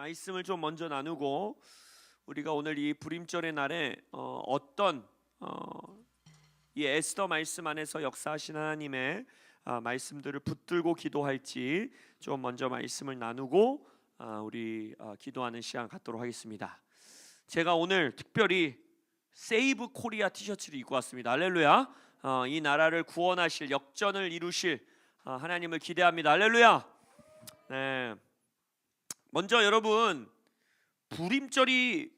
말씀을 좀 먼저 나누고 우리가 오늘 이 불임절의 날에 어떤 이 에스더 말씀 안에서 역사하신 하나님의 말씀들을 붙들고 기도할지 좀 먼저 말씀을 나누고 우리 기도하는 시간 갖도록 하겠습니다. 제가 오늘 특별히 세이브 코리아 티셔츠를 입고 왔습니다. 할렐루야. 이 나라를 구원하실 역전을 이루실 하나님을 기대합니다. 할렐루야. 네. 먼저 여러분, 불임절이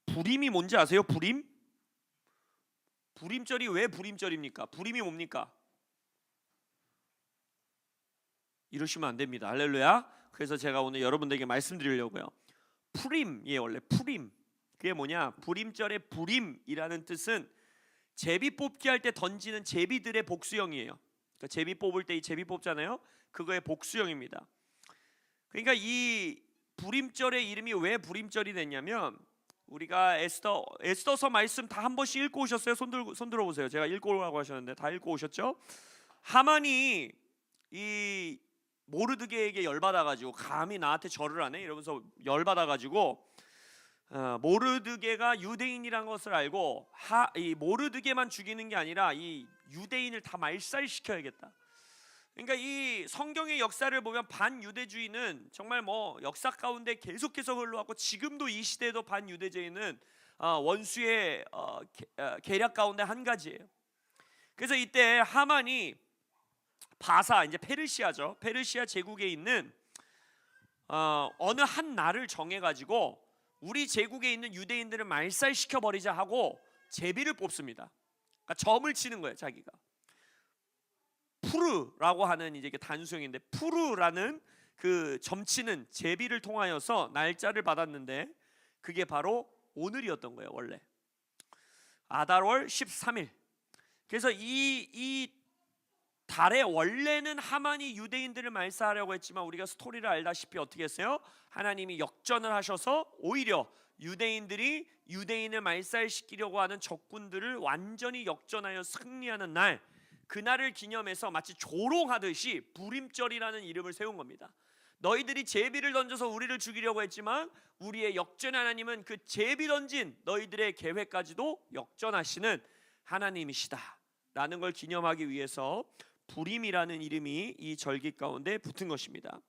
불임이 뭔지 아세요? 불임절이 왜 불임절입니까? 불임이 뭡니까? 이러시면 안 됩니다. 할렐루야. 그래서 제가 오늘 여러분들에게 말씀드리려고요. 풀임이에요. 원래 풀임. 그게 뭐냐? 불임절의 불임이라는 뜻은 제비 뽑기 할 때 던지는 제비들의 복수형이에요. 그러니까 제비 뽑을 때 이 제비 뽑잖아요. 그거의 복수형입니다. 그러니까 이 불임절의 이름이 왜 불임절이 됐냐면, 우리가 에스더서 말씀 다 한 번씩 읽고 오셨어요? 손 들어보세요. 제가 읽고 오라고 하셨는데 다 읽고 오셨죠? 하만이 이 모르드게에게 열받아가지고 감히 나한테 절을 하네 이러면서 열받아가지고 모르드게가 유대인이란 것을 알고 이 모르드게만 죽이는 게 아니라 이 유대인을 다 말살시켜야겠다. 그러니까 이 성경의 역사를 보면 반유대주의는 정말 뭐 역사 가운데 계속해서 흘러왔고, 지금도 이 시대에도 반유대주의는 원수의 계략 가운데 한 가지예요. 그래서 이때 하만이 바사, 이제 페르시아죠. 페르시아 제국에 있는 어느 한 날을 정해가지고 우리 제국에 있는 유대인들을 말살시켜 버리자 하고 제비를 뽑습니다. 그러니까 점을 치는 거예요, 자기가. 푸르라고 하는 이제 단수형인데, 푸르라는 그 점치는 제비를 통하여서 날짜를 받았는데 그게 바로 오늘이었던 거예요. 원래 아달월 13일. 그래서 이 달에 원래는 하만이 유대인들을 말살하려고 했지만 우리가 스토리를 알다시피 어떻게 했어요? 하나님이 역전을 하셔서 오히려 유대인을 말살시키려고 하는 적군들을 완전히 역전하여 승리하는 날, 그날을 기념해서 마치 조롱하듯이 불임절이라는 이름을 세운 겁니다. 너희들이 제비를 던져서 우리를 죽이려고 했지만 우리의 역전 하나님은 그 제비 던진 너희들의 계획까지도 역전하시는 하나님이시다 라는 걸 기념하기 위해서 불임이라는 이름이 이 절기 가운데 붙은 것입니다.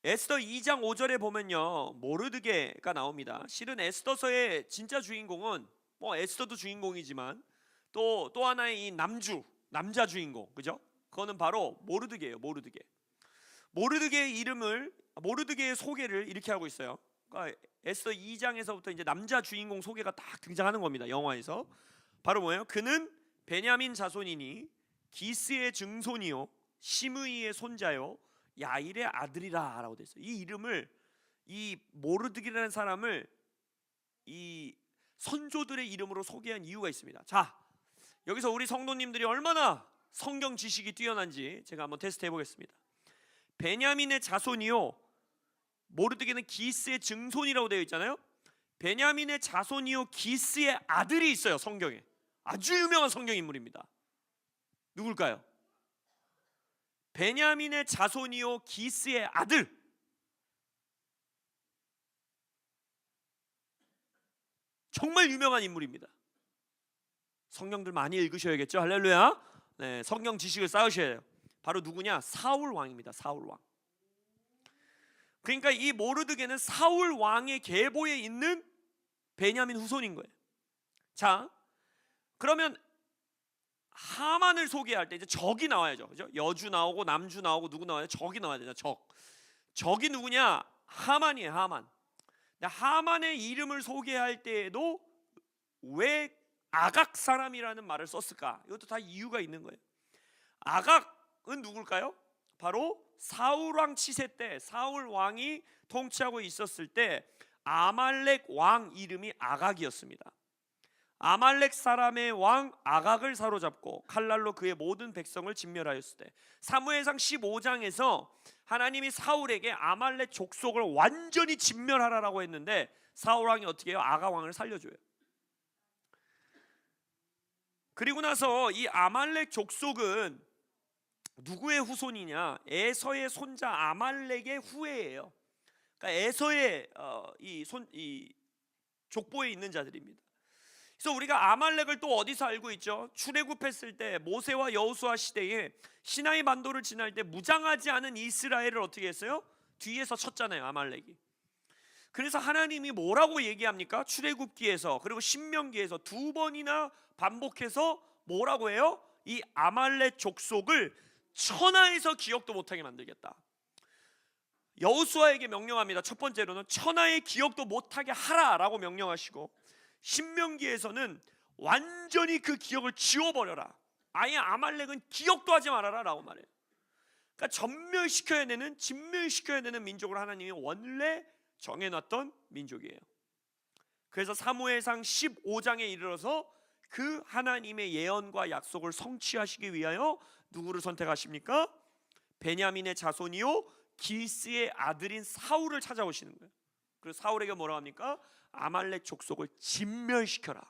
에스더 2장 5절에 보면요, 모르드게가 나옵니다. 실은 에스더서의 진짜 주인공은 에스더도 주인공이지만 또 하나의 이 남자 주인공, 그죠? 그거는 바로 모르드게예요. 모르드게의 소개를 이렇게 하고 있어요. 그러니까 에스더 2장에서부터 이제 남자 주인공 소개가 딱 등장하는 겁니다. 영화에서 바로 뭐예요? 그는 베냐민 자손이니 기스의 증손이요 시므이의 손자요 야일의 아들이라라고 돼 있어요. 이 이름을, 이 모르드게라는 사람을 이 선조들의 이름으로 소개한 이유가 있습니다. 자, 여기서 우리 성도님들이 얼마나 성경 지식이 뛰어난지 제가 한번 테스트 해보겠습니다. 베냐민의 자손이요, 모르드게는 기스의 증손이라고 되어 있잖아요. 베냐민의 자손이요 기스의 아들이 있어요. 성경에 아주 유명한 성경 인물입니다. 누굴까요? 베냐민의 자손이요 기스의 아들. 정말 유명한 인물입니다. 성경들 많이 읽으셔야겠죠. 할렐루야. 네, 성경 지식을 쌓으셔야 해요. 바로 누구냐? 사울 왕입니다. 사울 왕. 그러니까 이 모르드게는 사울 왕의 계보에 있는 베냐민 후손인 거예요. 자, 그러면 하만을 소개할 때 이제 적이 나와야죠. 그죠? 여주 나오고 남주 나오고 누구 나와요? 적이 나와야 되죠. 적이 누구냐? 하만이에요. 하만. 하만의 이름을 소개할 때에도 왜 아각 사람이라는 말을 썼을까? 이것도 다 이유가 있는 거예요. 아각은 누굴까요? 바로 사울 왕 치세 때, 사울 왕이 통치하고 있었을 때 아말렉 왕 이름이 아각이었습니다. 아말렉 사람의 왕 아각을 사로잡고 칼날로 그의 모든 백성을 진멸하였을 때, 사무엘상 15장에서 하나님이 사울에게 아말렉 족속을 완전히 진멸하라라고 했는데 사울 왕이 어떻게 해요? 아각 왕을 살려줘요. 그리고 나서 이 아말렉 족속은 누구의 후손이냐? 에서의 손자 아말렉의 후예예요. 그러니까 에서의 이 족보에 있는 자들입니다. 그래서 우리가 아말렉을 또 어디서 알고 있죠? 출애굽했을 때 모세와 여호수아 시대에 시나이 반도를 지날 때 무장하지 않은 이스라엘을 어떻게 했어요? 뒤에서 쳤잖아요, 아말렉이. 그래서 하나님이 뭐라고 얘기합니까? 출애굽기에서 그리고 신명기에서 두 번이나 반복해서 뭐라고 해요? 이 아말렉 족속을 천하에서 기억도 못하게 만들겠다. 여호수아에게 명령합니다. 첫 번째로는 천하의 기억도 못하게 하라라고 명령하시고, 신명기에서는 완전히 그 기억을 지워버려라, 아예 아말렉은 기억도 하지 말아라 라고 말해요. 그러니까 전멸시켜야 되는, 진멸시켜야 되는 민족으로 하나님이 원래 정해놨던 민족이에요. 그래서 사무엘상 15장에 이르러서 그 하나님의 예언과 약속을 성취하시기 위하여 누구를 선택하십니까? 베냐민의 자손이요 기스의 아들인 사울을 찾아오시는 거예요. 그래서 사울에게 뭐라고 합니까? 아말렉 족속을 진멸시켜라.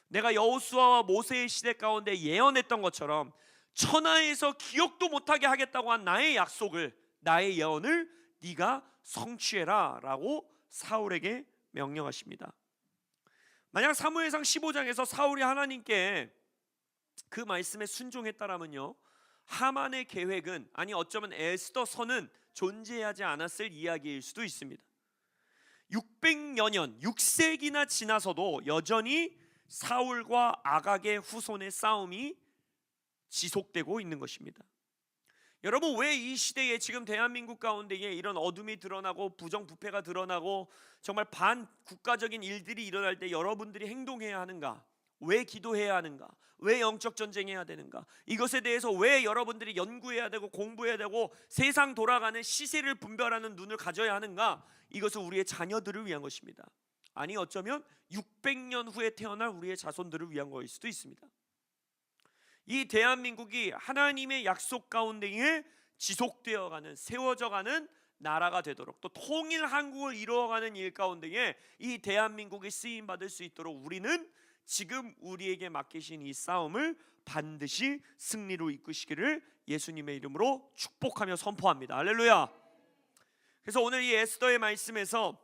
내가 여호수아와 모세의 시대 가운데 예언했던 것처럼 천하에서 기억도 못하게 하겠다고 한 나의 약속을, 나의 예언을 네가 성취해라 라고 사울에게 명령하십니다. 만약 사무엘상 15장에서 사울이 하나님께 그 말씀에 순종했다라면요, 하만의 계획은, 아니 어쩌면 에스더 선은 존재하지 않았을 이야기일 수도 있습니다. 600여 년, 6세기나 지나서도 여전히 사울과 아각의 후손의 싸움이 지속되고 있는 것입니다. 여러분, 왜 이 시대에 지금 대한민국 가운데에 이런 어둠이 드러나고 부정부패가 드러나고 정말 반국가적인 일들이 일어날 때 여러분들이 행동해야 하는가? 왜 기도해야 하는가? 왜 영적 전쟁해야 되는가? 이것에 대해서 왜 여러분들이 연구해야 되고 공부해야 되고 세상 돌아가는 시세를 분별하는 눈을 가져야 하는가? 이것은 우리의 자녀들을 위한 것입니다. 아니 어쩌면 600년 후에 태어날 우리의 자손들을 위한 것일 수도 있습니다. 이 대한민국이 하나님의 약속 가운데에 지속되어가는, 세워져가는 나라가 되도록, 또 통일 한국을 이루어가는 일 가운데에 이 대한민국이 쓰임받을 수 있도록 우리는 지금 우리에게 맡기신 이 싸움을 반드시 승리로 이끄시기를 예수님의 이름으로 축복하며 선포합니다. 할렐루야. 그래서 오늘 이 에스더의 말씀에서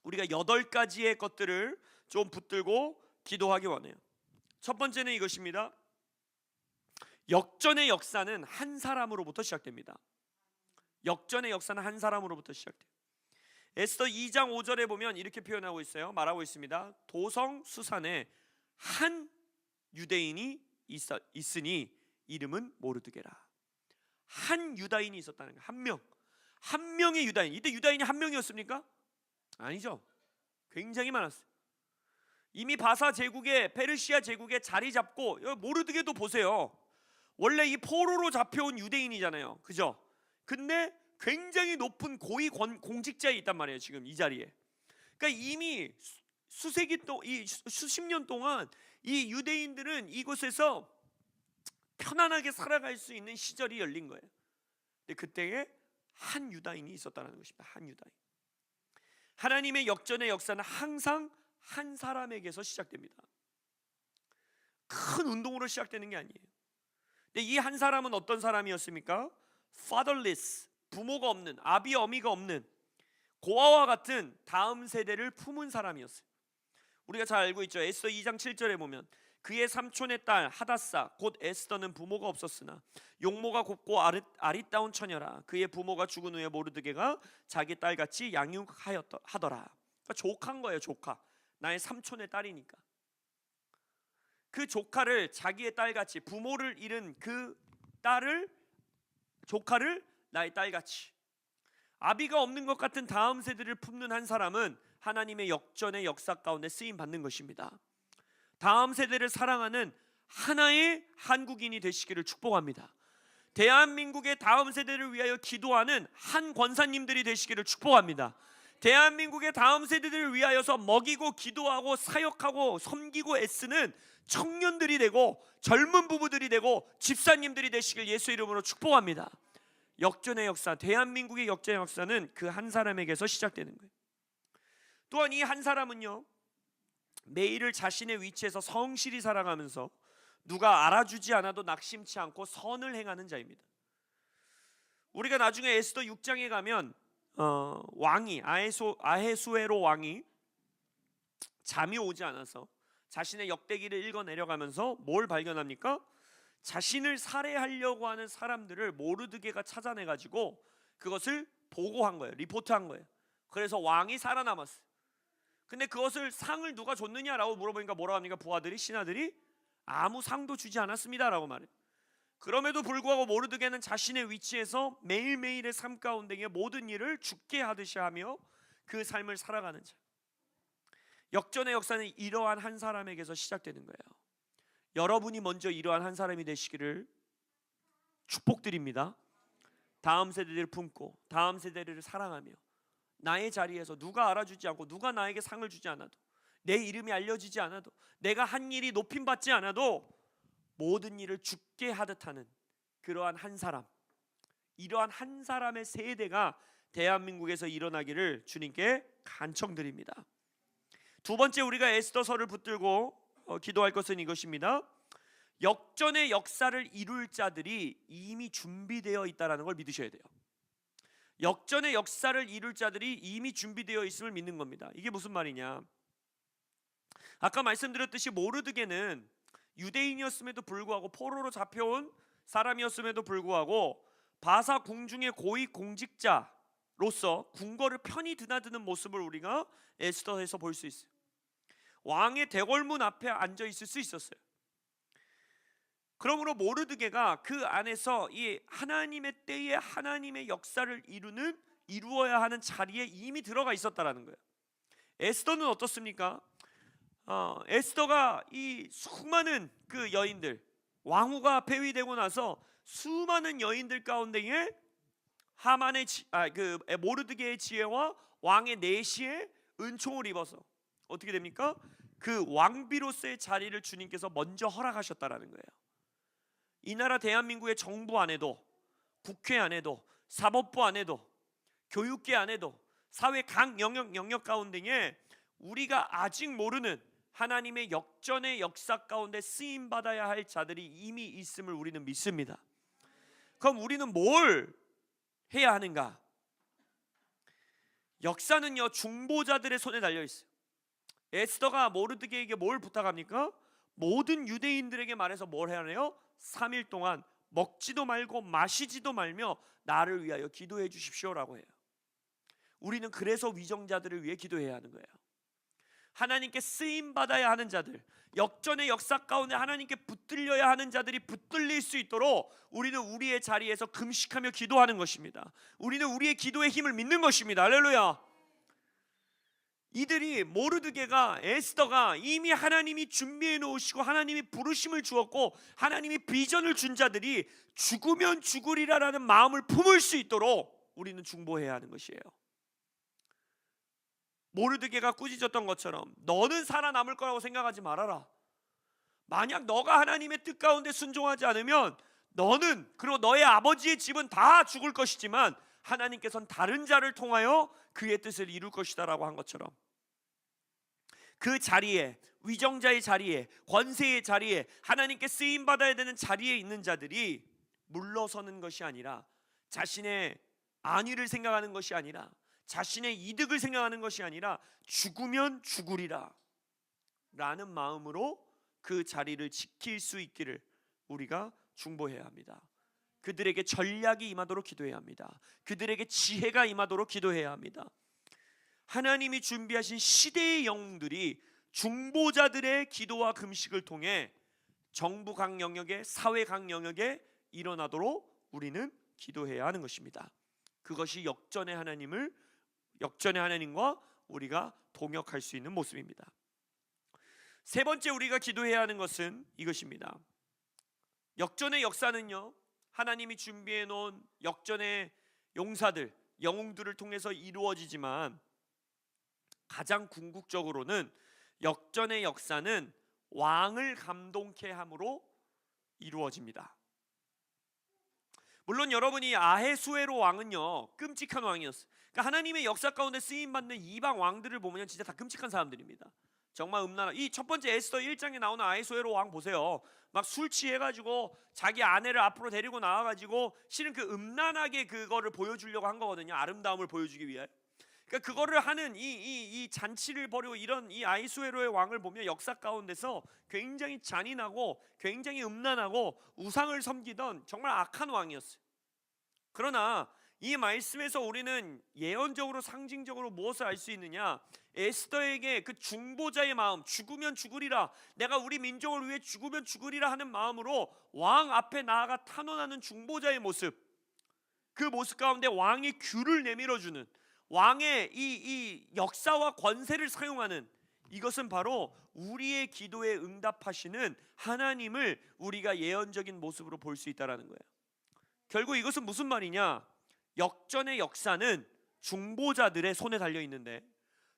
우리가 8가지의 것들을 좀 붙들고 기도하기 원해요. 첫 번째는 이것입니다. 역전의 역사는 한 사람으로부터 시작됩니다. 역전의 역사는 한 사람으로부터 시작돼요. 에스더 2장 5절에 보면 이렇게 표현하고 있어요. 말하고 있습니다. 도성 수산에 한 유대인이 있으니 이름은 모르드게라. 한 유다인이 있었다는 거예요. 한 명. 한 명의 유다인. 이때 유다인이 한 명이었습니까? 아니죠. 굉장히 많았어요. 이미 바사 제국에, 페르시아 제국에 자리 잡고, 모르드게도 보세요. 원래 이 포로로 잡혀온 유대인이잖아요. 그죠? 근데 굉장히 높은 고위 공직자에 있단 말이에요. 지금 이 자리에. 그러니까 이미 수십 년 동안 이 유대인들은 이곳에서 편안하게 살아갈 수 있는 시절이 열린 거예요. 근데 그때에 한 유다인이 있었다는 것입니다. 한 유다인. 하나님의 역전의 역사는 항상 한 사람에게서 시작됩니다. 큰 운동으로 시작되는 게 아니에요. 근데 이 한 사람은 어떤 사람이었습니까? fatherless, 부모가 없는, 아비 어미가 없는 고아와 같은 다음 세대를 품은 사람이었어요. 우리가 잘 알고 있죠. 에스더 2장 7절에 보면 그의 삼촌의 딸 하닷사 곧 에스더는 부모가 없었으나 용모가 곱고 아리따운 처녀라. 그의 부모가 죽은 후에 모르드게가 자기 딸같이 양육하더라. 그러니까 조카인 거예요. 조카. 나의 삼촌의 딸이니까. 그 조카를 자기의 딸같이, 부모를 잃은 그 조카를 나의 딸같이, 아비가 없는 것 같은 다음 세대를 품는 한 사람은 하나님의 역전의 역사 가운데 쓰임 받는 것입니다. 다음 세대를 사랑하는 하나의 한국인이 되시기를 축복합니다. 대한민국의 다음 세대를 위하여 기도하는 한 권사님들이 되시기를 축복합니다. 대한민국의 다음 세대들을 위하여서 먹이고 기도하고 사역하고 섬기고 애쓰는 청년들이 되고 젊은 부부들이 되고 집사님들이 되시길 예수 이름으로 축복합니다. 역전의 역사, 대한민국의 역전의 역사는 그 한 사람에게서 시작되는 거예요. 또한 이 한 사람은요, 매일을 자신의 위치에서 성실히 살아가면서 누가 알아주지 않아도 낙심치 않고 선을 행하는 자입니다. 우리가 나중에 에스더 6장에 가면 왕이 아헤수에로 왕이 잠이 오지 않아서 자신의 역대기를 읽어 내려가면서 뭘 발견합니까? 자신을 살해하려고 하는 사람들을 모르드게가 찾아내가지고 그것을 보고한 거예요. 리포트한 거예요. 그래서 왕이 살아남았어요. 근데 그것을 상을 누가 줬느냐라고 물어보니까 뭐라고 합니까? 부하들이, 신하들이 아무 상도 주지 않았습니다 라고 말해요. 그럼에도 불구하고 모르드게는 자신의 위치에서 매일매일의 삶 가운데의 모든 일을 죽게 하듯이 하며 그 삶을 살아가는 자. 역전의 역사는 이러한 한 사람에게서 시작되는 거예요. 여러분이 먼저 이러한 한 사람이 되시기를 축복드립니다. 다음 세대를 품고 다음 세대를 사랑하며 나의 자리에서 누가 알아주지 않고 누가 나에게 상을 주지 않아도 내 이름이 알려지지 않아도 내가 한 일이 높임받지 않아도 모든 일을 죽게 하듯 하는 그러한 한 사람, 이러한 한 사람의 세대가 대한민국에서 일어나기를 주님께 간청드립니다. 두 번째 우리가 에스더서를 붙들고 기도할 것은 이것입니다. 역전의 역사를 이룰 자들이 이미 준비되어 있다는 걸 믿으셔야 돼요. 역전의 역사를 이룰 자들이 이미 준비되어 있음을 믿는 겁니다. 이게 무슨 말이냐? 아까 말씀드렸듯이 모르드게는 유대인이었음에도 불구하고 포로로 잡혀온 사람이었음에도 불구하고 바사 궁중의 고위 공직자로서 궁궐을 편히 드나드는 모습을 우리가 에스더에서 볼 수 있어요. 왕의 대궐문 앞에 앉아 있을 수 있었어요. 그러므로 모르드게가 그 안에서 이 하나님의 때에 하나님의 역사를 이루어야 하는 자리에 이미 들어가 있었다라는 거예요. 에스더는 어떻습니까? 에스더가 이 수많은 그 여인들, 왕후가 폐위되고 나서 수많은 여인들 가운데에 하만의 모르드게의 지혜와 왕의 내시에 은총을 입어서 어떻게 됩니까? 그 왕비로서의 자리를 주님께서 먼저 허락하셨다라는 거예요. 이 나라 대한민국의 정부 안에도, 국회 안에도, 사법부 안에도, 교육계 안에도, 사회 각 영역 가운데에 우리가 아직 모르는 하나님의 역전의 역사 가운데 쓰임 받아야 할 자들이 이미 있음을 우리는 믿습니다. 그럼 우리는 뭘 해야 하는가? 역사는요 중보자들의 손에 달려 있어요. 에스더가 모르드게에게 뭘 부탁합니까? 모든 유대인들에게 말해서 뭘 해야 해요? 3일 동안 먹지도 말고 마시지도 말며 나를 위하여 기도해 주십시오라고 해요. 우리는 그래서 위정자들을 위해 기도해야 하는 거예요. 하나님께 쓰임 받아야 하는 자들, 역전의 역사 가운데 하나님께 붙들려야 하는 자들이 붙들릴 수 있도록 우리는 우리의 자리에서 금식하며 기도하는 것입니다. 우리는 우리의 기도의 힘을 믿는 것입니다. 할렐루야. 이들이 모르드게가 에스더가 이미 하나님이 준비해 놓으시고 하나님이 부르심을 주었고 하나님이 비전을 준 자들이 죽으면 죽으리라라는 마음을 품을 수 있도록 우리는 중보해야 하는 것이에요. 모르드게가 꾸짖었던 것처럼 너는 살아남을 거라고 생각하지 말아라. 만약 너가 하나님의 뜻 가운데 순종하지 않으면 너는 그리고 너의 아버지의 집은 다 죽을 것이지만 하나님께서는 다른 자를 통하여 그의 뜻을 이룰 것이다 라고 한 것처럼 그 자리에, 위정자의 자리에, 권세의 자리에, 하나님께 쓰임받아야 되는 자리에 있는 자들이 물러서는 것이 아니라 자신의 안위를 생각하는 것이 아니라 자신의 이득을 생각하는 것이 아니라 죽으면 죽으리라 라는 마음으로 그 자리를 지킬 수 있기를 우리가 중보해야 합니다. 그들에게 전략이 임하도록 기도해야 합니다. 그들에게 지혜가 임하도록 기도해야 합니다. 하나님이 준비하신 시대의 영웅들이 중보자들의 기도와 금식을 통해 정부 각 영역에, 사회 각 영역에 일어나도록 우리는 기도해야 하는 것입니다. 그것이 역전의 하나님과 우리가 동역할 수 있는 모습입니다. 세 번째 우리가 기도해야 하는 것은 이것입니다. 역전의 역사는요 하나님이 준비해 놓은 역전의 용사들, 영웅들을 통해서 이루어지지만 가장 궁극적으로는 역전의 역사는 왕을 감동케 함으로 이루어집니다. 물론 여러분이 아헤수에로 왕은요 끔찍한 왕이었어요. 그러니까 하나님의 역사 가운데 쓰임받는 이방 왕들을 보면 진짜 다 끔찍한 사람들입니다. 정말 음란한, 이 첫 번째 에스더 1장에 나오는 아이소에로 왕 보세요. 막 술 취해가지고 자기 아내를 앞으로 데리고 나와가지고 실은 그 음란하게 그거를 보여주려고 한 거거든요. 아름다움을 보여주기 위해. 그러니까 그거를 하는 이 잔치를 벌이고 이런 이 아이수에로의 왕을 보면 역사 가운데서 굉장히 잔인하고 굉장히 음란하고 우상을 섬기던 정말 악한 왕이었어요. 그러나 이 말씀에서 우리는 예언적으로 상징적으로 무엇을 알 수 있느냐? 에스더에게 그 중보자의 마음, 죽으면 죽으리라, 내가 우리 민족을 위해 죽으면 죽으리라 하는 마음으로 왕 앞에 나아가 탄원하는 중보자의 모습, 그 모습 가운데 왕이 귤을 내밀어주는, 왕의 이 역사와 권세를 사용하는, 이것은 바로 우리의 기도에 응답하시는 하나님을 우리가 예언적인 모습으로 볼 수 있다는 거예요. 결국 이것은 무슨 말이냐? 역전의 역사는 중보자들의 손에 달려 있는데,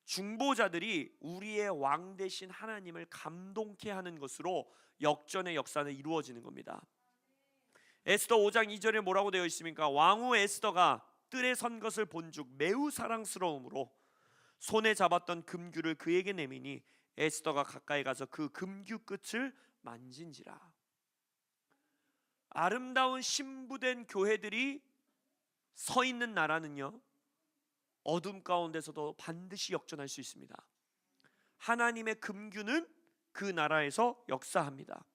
중보자들이 우리의 왕 되신 하나님을 감동케 하는 것으로 역전의 역사는 이루어지는 겁니다. 에스더 5장 2절에 뭐라고 되어 있습니까? 왕후 에스더가 뜰에 선 것을 본즉 매우 사랑스러움으로 손에 잡았던 금규를 그에게 내미니 에스더가 가까이 가서 그 금규 끝을 만진지라. 아름다운 신부된 교회들이 서 있는 나라는요, 어둠 가운데서도 반드시 역전할 수 있습니다. 하나님의 금규는 그 나라에서 역사합니다.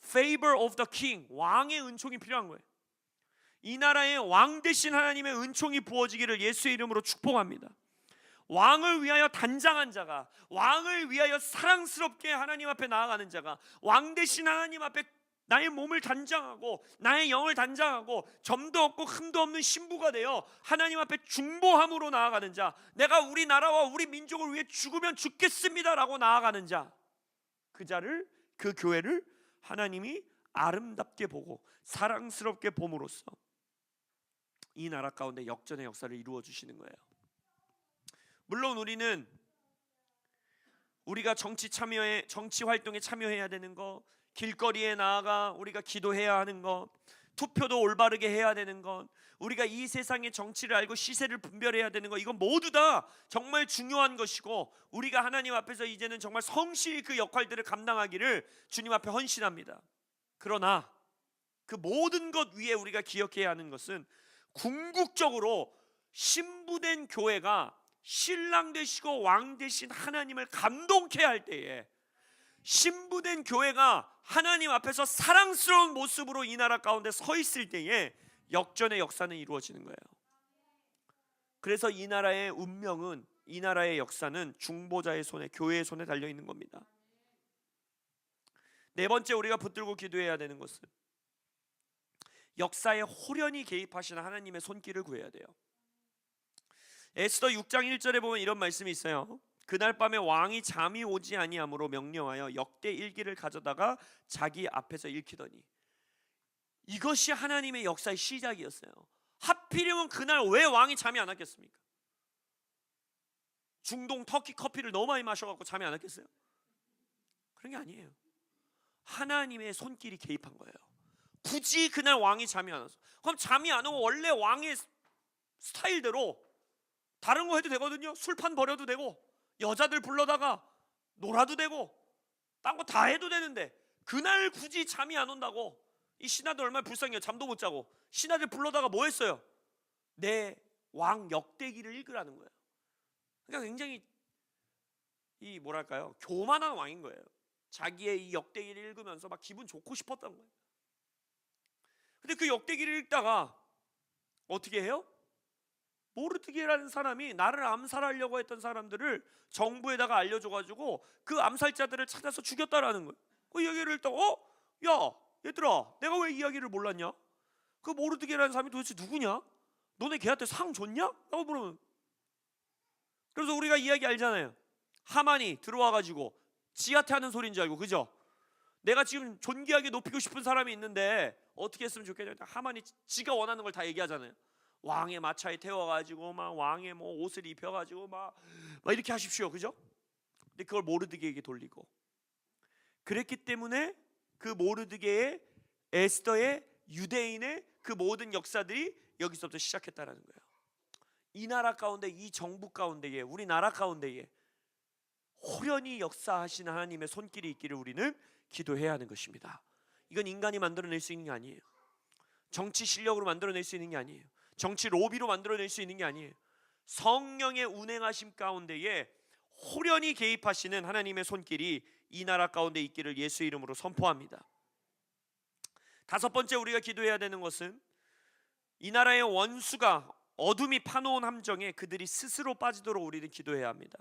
Favor of the king, 왕의 은총이 필요한 거예요. 이 나라에 왕 되신 하나님의 은총이 부어지기를 예수의 이름으로 축복합니다. 왕을 위하여 단장한 자가, 왕을 위하여 사랑스럽게 하나님 앞에 나아가는 자가, 왕 되신 하나님 앞에 나의 몸을 단장하고 나의 영을 단장하고 점도 없고 흠도 없는 신부가 되어 하나님 앞에 중보함으로 나아가는 자, 내가 우리 나라와 우리 민족을 위해 죽으면 죽겠습니다라고 나아가는 자, 그 자를, 그 교회를 하나님이 아름답게 보고 사랑스럽게 봄으로써 이 나라 가운데 역전의 역사를 이루어 주시는 거예요. 물론 우리가 정치 활동에 참여해야 되는 거, 길거리에 나아가 우리가 기도해야 하는 것, 투표도 올바르게 해야 되는 것, 우리가 이 세상의 정치를 알고 시세를 분별해야 되는 것, 이건 모두 다 정말 중요한 것이고 우리가 하나님 앞에서 이제는 정말 성실히 그 역할들을 감당하기를 주님 앞에 헌신합니다. 그러나 그 모든 것 위에 우리가 기억해야 하는 것은 궁극적으로 신부된 교회가 신랑 되시고 왕 되신 하나님을 감동케 할 때에, 신부된 교회가 하나님 앞에서 사랑스러운 모습으로 이 나라 가운데 서 있을 때에 역전의 역사는 이루어지는 거예요. 그래서 이 나라의 운명은, 이 나라의 역사는 중보자의 손에, 교회의 손에 달려 있는 겁니다. 네 번째 우리가 붙들고 기도해야 되는 것은 역사에 호련히 개입하시는 하나님의 손길을 구해야 돼요. 에스더 6장 1절에 보면 이런 말씀이 있어요. 그날 밤에 왕이 잠이 오지 아니하므로 명령하여 역대 일기를 가져다가 자기 앞에서 읽히더니, 이것이 하나님의 역사의 시작이었어요. 하필이면 그날 왜 왕이 잠이 안 왔겠습니까? 중동 터키 커피를 너무 많이 마셔갖고 잠이 안 왔겠어요? 그런 게 아니에요. 하나님의 손길이 개입한 거예요. 굳이 그날 왕이 잠이 안 왔어. 그럼 잠이 안 오고 원래 왕의 스타일대로 다른 거 해도 되거든요. 술판 버려도 되고 여자들 불러다가 놀아도 되고 딴 거 다 해도 되는데, 그날 굳이 잠이 안 온다고, 이 신하들 얼마나 불쌍해요. 잠도 못 자고 신하들 불러다가 뭐 했어요? 내 왕 역대기를 읽으라는 거예요. 그러니까 굉장히 이 뭐랄까요, 교만한 왕인 거예요. 자기의 이 역대기를 읽으면서 막 기분 좋고 싶었던 거예요. 근데 그 역대기를 읽다가 어떻게 해요? 모르드게라는 사람이 나를 암살하려고 했던 사람들을 정부에다가 알려줘가지고 그 암살자들을 찾아서 죽였다라는 거예요. 그 이야기를 읽다가 야 얘들아, 내가 왜 이야기를 몰랐냐? 그 모르드게라는 사람이 도대체 누구냐? 너네 걔한테 상 줬냐? 라고 물으면, 그래서 우리가 이야기 알잖아요. 하만이 들어와가지고 지한테 하는 소리인 줄 알고, 그죠? 내가 지금 존귀하게 높이고 싶은 사람이 있는데 어떻게 했으면 좋겠냐? 하만이 지가 원하는 걸 다 얘기하잖아요. 왕의 마차에 태워가지고 막 왕의 뭐 옷을 입혀가지고 막 이렇게 하십시오, 그죠? 근데 그걸 모르드게에게 돌리고, 그랬기 때문에 그 모르드게의, 에스더의, 유대인의 그 모든 역사들이 여기서부터 시작했다라는 거예요. 이 나라 가운데, 이 정부 가운데에, 우리나라 가운데에 호련히 역사하시는 하나님의 손길이 있기를 우리는 기도해야 하는 것입니다. 이건 인간이 만들어낼 수 있는 게 아니에요. 정치 실력으로 만들어낼 수 있는 게 아니에요. 정치 로비로 만들어낼 수 있는 게 아니에요. 성령의 운행하심 가운데에 호련히 개입하시는 하나님의 손길이 이 나라 가운데 있기를 예수의 이름으로 선포합니다. 다섯 번째 우리가 기도해야 되는 것은 이 나라의 원수가 어둠이 파놓은 함정에 그들이 스스로 빠지도록 우리는 기도해야 합니다.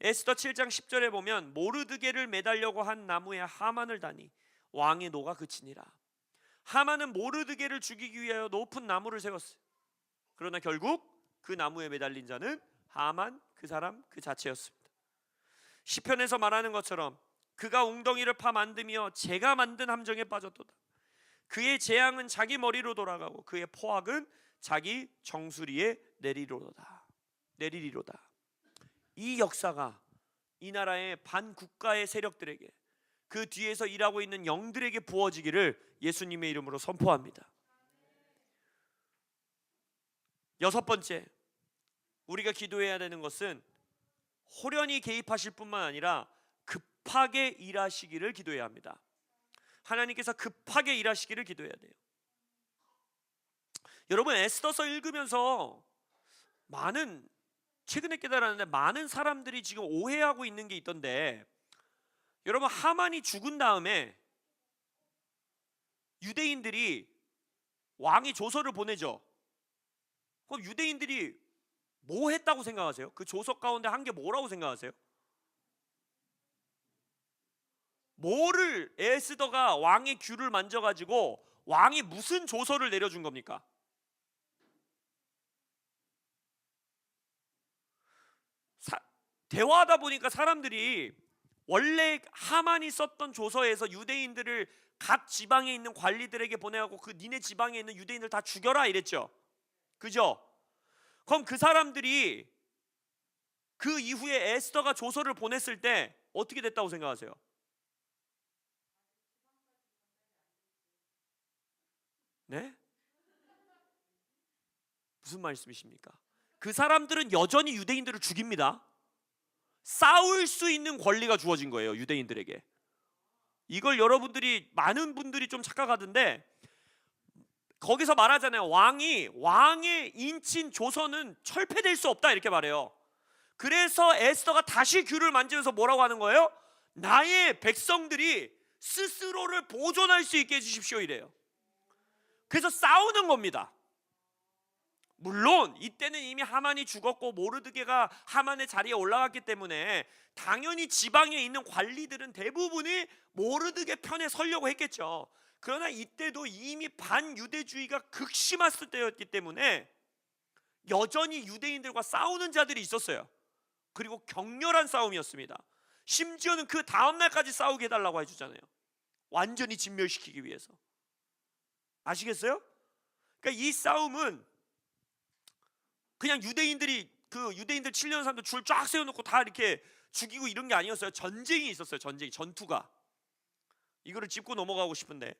에스더 7장 10절에 보면 모르드게를 매달려고 한 나무에 하만을 다니 왕의 노가 그치니라. 하만은 모르드게를 죽이기 위하여 높은 나무를 세웠어요. 그러나 결국 그 나무에 매달린 자는 하만 그 사람 그 자체였습니다. 시편에서 말하는 것처럼 그가 웅덩이를 파 만들며 제가 만든 함정에 빠졌도다. 그의 재앙은 자기 머리로 돌아가고 그의 포악은 자기 정수리에 내리리로다. 이 역사가 이 나라의 반국가의 세력들에게 그 뒤에서 일하고 있는 영들에게 부어지기를 예수님의 이름으로 선포합니다. 여섯 번째 우리가 기도해야 되는 것은 호련히 개입하실 뿐만 아니라 급하게 일하시기를 기도해야 합니다. 하나님께서 급하게 일하시기를 기도해야 돼요. 여러분 에스더서 읽으면서 최근에 깨달았는데 많은 사람들이 지금 오해하고 있는 게 있던데, 여러분 하만이 죽은 다음에 유대인들이 왕이 조서를 보내죠. 그럼 유대인들이 뭐 했다고 생각하세요? 그 조서 가운데 한 게 뭐라고 생각하세요? 뭐를 에스더가 왕의 귤을 만져가지고 왕이 무슨 조서를 내려준 겁니까? 대화하다 보니까 사람들이 원래 하만이 썼던 조서에서 유대인들을 각 지방에 있는 관리들에게 보내고 그 니네 지방에 있는 유대인들 다 죽여라 이랬죠. 그죠? 그럼 그 사람들이 그 이후에 에스더가 조서를 보냈을 때 어떻게 됐다고 생각하세요? 네? 무슨 말씀이십니까? 그 사람들은 여전히 유대인들을 죽입니다. 싸울 수 있는 권리가 주어진 거예요, 유대인들에게. 이걸 여러분들이 많은 분들이 좀 착각하던데, 거기서 말하잖아요. 왕의 인친 조선은 철폐될 수 없다 이렇게 말해요. 그래서 에스더가 다시 귤을 만지면서 뭐라고 하는 거예요? 나의 백성들이 스스로를 보존할 수 있게 해주십시오 이래요. 그래서 싸우는 겁니다. 물론 이때는 이미 하만이 죽었고 모르드게가 하만의 자리에 올라갔기 때문에 당연히 지방에 있는 관리들은 대부분이 모르드게 편에 서려고 했겠죠. 그러나 이때도 이미 반유대주의가 극심했을 때였기 때문에 여전히 유대인들과 싸우는 자들이 있었어요. 그리고 격렬한 싸움이었습니다. 심지어는 그 다음날까지 싸우게 해달라고 해주잖아요. 완전히 진멸시키기 위해서. 아시겠어요? 그러니까 이 싸움은 그냥 유대인들 7년 사람들 줄 쫙 세워놓고 다 이렇게 죽이고 이런 게 아니었어요. 전쟁이 있었어요. 전투가. 이거를 짚고 넘어가고 싶은데,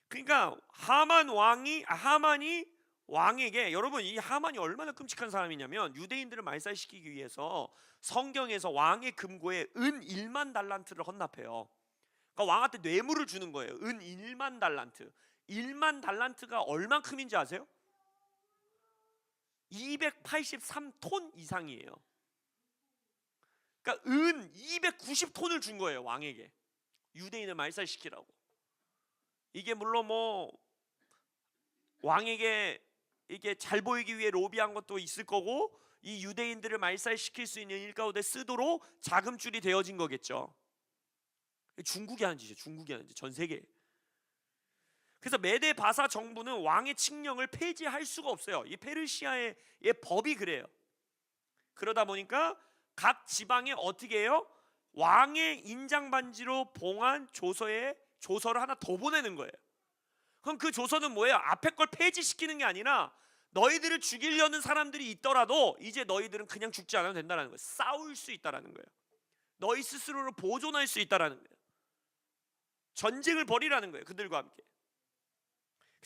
그러니까 하만이 왕에게, 여러분 이 하만이 얼마나 끔찍한 사람이냐면 유대인들을 말살시키기 위해서 성경에서 왕의 금고에 은 1만 달란트를 헌납해요. 그러니까 왕한테 뇌물을 주는 거예요. 은 1만 달란트. 1만 달란트가 얼만큼인지 아세요? 283톤 이상이에요. 그러니까 은 290톤을 준 거예요, 왕에게. 유대인을 말살시키라고. 이게 물론 뭐 왕에게 이게 잘 보이기 위해 로비한 것도 있을 거고, 이 유대인들을 말살시킬 수 있는 일 가운데 쓰도록 자금줄이 되어진 거겠죠. 중국이 하는 짓이에요. 중국이 하는 짓. 전 세계. 그래서 메데 바사 정부는 왕의 칙령을 폐지할 수가 없어요. 이 페르시아의 법이 그래요. 그러다 보니까 각 지방에 어떻게 해요? 왕의 인장 반지로 봉한 조서를 하나 더 보내는 거예요. 그럼 그 조서는 뭐예요? 앞에 걸 폐지시키는 게 아니라 너희들을 죽이려는 사람들이 있더라도 이제 너희들은 그냥 죽지 않아도 된다는 거예요. 싸울 수 있다라는 거예요. 너희 스스로를 보존할 수 있다라는 거예요. 전쟁을 벌이라는 거예요, 그들과 함께.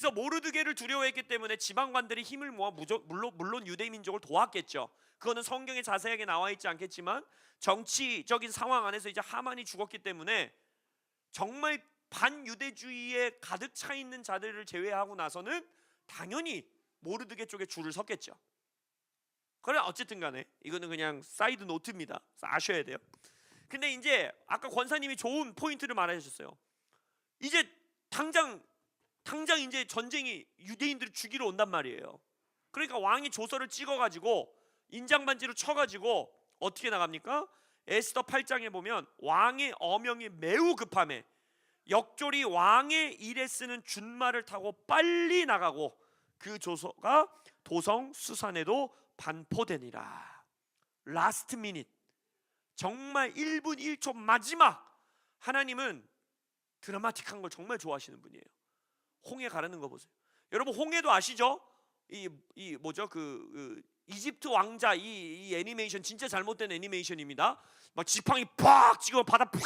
그래서 모르드게를 두려워했기 때문에 지방관들이 힘을 모아 물론 유대 민족을 도왔겠죠. 그거는 성경에 자세하게 나와 있지 않겠지만 정치적인 상황 안에서 이제 하만이 죽었기 때문에 정말 반유대주의에 가득 차 있는 자들을 제외하고 나서는 당연히 모르드게 쪽에 줄을 섰겠죠. 그래 어쨌든 간에 이거는 그냥 사이드 노트입니다. 아셔야 돼요. 근데 이제 아까 권사님이 좋은 포인트를 말해주셨어요. 이제 당장 이제 전쟁이 유대인들을 죽이러 온단 말이에요. 그러니까 왕이 조서를 찍어가지고 인장반지로 쳐가지고 어떻게 나갑니까? 에스더 8장에 보면 왕의 어명이 매우 급함에 역졸이 왕의 일에 쓰는 준말을 타고 빨리 나가고 그 조서가 도성 수산에도 반포되니라. 라스트 미닛, 정말 1분 1초 마지막. 하나님은 드라마틱한 걸 정말 좋아하시는 분이에요. 홍해 가르는 거 보세요. 여러분 홍해도 아시죠? 이 뭐죠? 그 이집트 왕자 이 애니메이션 진짜 잘못된 애니메이션입니다. 막 지팡이 팍 찍어 바다 팍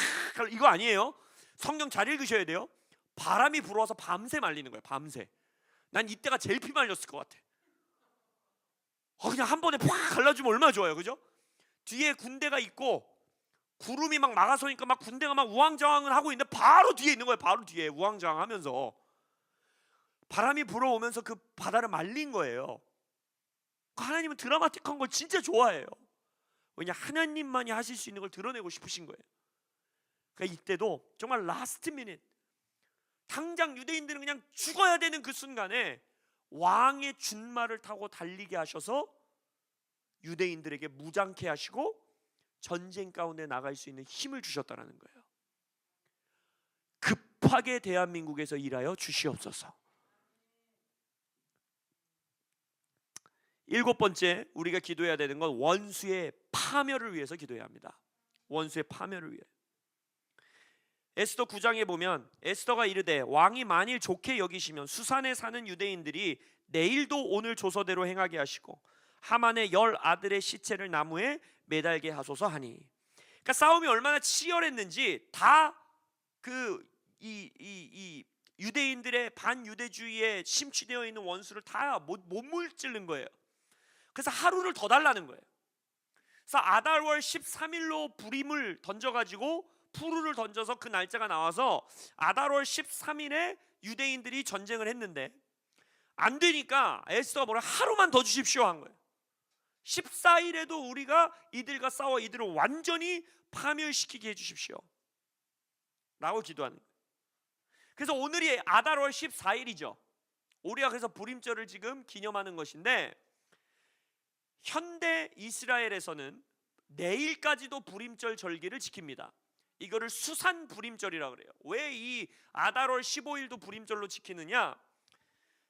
이거 아니에요. 성경 잘 읽으셔야 돼요. 바람이 불어와서 밤새 말리는 거예요. 밤새. 난 이때가 제일 피 말렸을 것 같아. 그냥 한 번에 팍 갈라주면 얼마나 좋아요, 그죠? 뒤에 군대가 있고 구름이 막 막아서니까 막 군대가 막 우왕좌왕을 하고 있는데 바로 뒤에 있는 거예요. 바로 뒤에 우왕좌왕하면서 바람이 불어오면서 그 바다를 말린 거예요. 하나님은 드라마틱한 걸 진짜 좋아해요. 왜냐 하나님만이 하실 수 있는 걸 드러내고 싶으신 거예요. 그러니까 이때도 정말 라스트 미닛, 당장 유대인들은 그냥 죽어야 되는 그 순간에 왕의 준말을 타고 달리게 하셔서 유대인들에게 무장케 하시고 전쟁 가운데 나갈 수 있는 힘을 주셨다는 거예요. 급하게 대한민국에서 일하여 주시옵소서. 7번째 우리가 기도해야 되는 건 원수의 파멸을 위해서 기도해야 합니다. 원수의 파멸을 위해. 에스더 9장에 보면 에스더가 이르되 왕이 만일 좋게 여기시면 수산에 사는 유대인들이 내일도 오늘 조서대로 행하게 하시고 하만의 10 아들의 시체를 나무에 매달게 하소서 하니. 그러니까 싸움이 얼마나 치열했는지 다 이 유대인들의 반유대주의에 심취되어 있는 원수를 다 못 물찌른 거예요. 그래서 하루를 더 달라는 거예요. 그래서 아달월 13일로 부림을 던져가지고 푸르를 던져서 그 날짜가 나와서 아달월 13일에 유대인들이 전쟁을 했는데 안 되니까 에스더가 뭐라 하루만 더 주십시오 한 거예요. 14일에도 우리가 이들과 싸워 이들을 완전히 파멸시키게 해주십시오 라고 기도하는 거예요. 그래서 오늘이 아달월 14일이죠. 우리가 그래서 부림절을 지금 기념하는 것인데 현대 이스라엘에서는 내일까지도 부림절 절기를 지킵니다. 이거를 수산 부림절이라고 그래요. 왜 이 아달월 15일도 부림절로 지키느냐?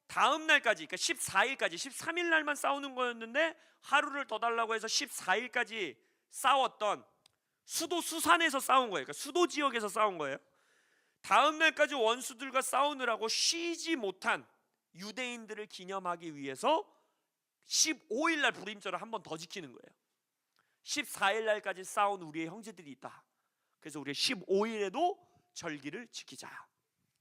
다음 날까지, 그러니까 14일까지 13일 날만 싸우는 거였는데 하루를 더 달라고 해서 14일까지 싸웠던 수도 수산에서 싸운 거예요. 그러니까 수도 지역에서 싸운 거예요. 다음 날까지 원수들과 싸우느라고 쉬지 못한 유대인들을 기념하기 위해서 15일 날 부림절을 한 번 더 지키는 거예요. 14일 날까지 싸운 우리의 형제들이 있다. 그래서 우리 15일에도 절기를 지키자.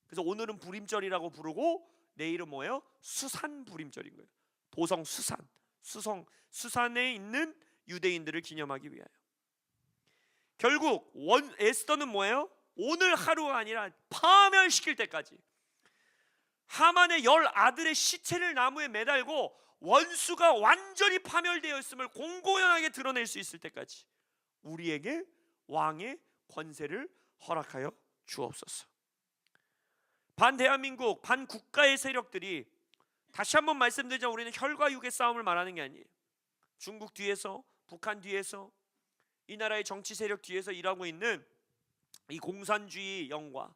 그래서 오늘은 부림절이라고 부르고 내일은 뭐예요? 수산 부림절인 거예요. 도성 수산에 있는 유대인들을 기념하기 위하여. 결국 에스더는 뭐예요? 오늘 하루가 아니라 파멸시킬 때까지 하만의 10 아들의 시체를 나무에 매달고 원수가 완전히 파멸되어 있음을 공공연하게 드러낼 수 있을 때까지 우리에게 왕의 권세를 허락하여 주옵소서. 반대한민국, 반국가의 세력들이 다시 한번 말씀드리자 우리는 혈과 육의 싸움을 말하는 게 아니에요. 중국 뒤에서, 북한 뒤에서, 이 나라의 정치 세력 뒤에서 일하고 있는 이 공산주의 영과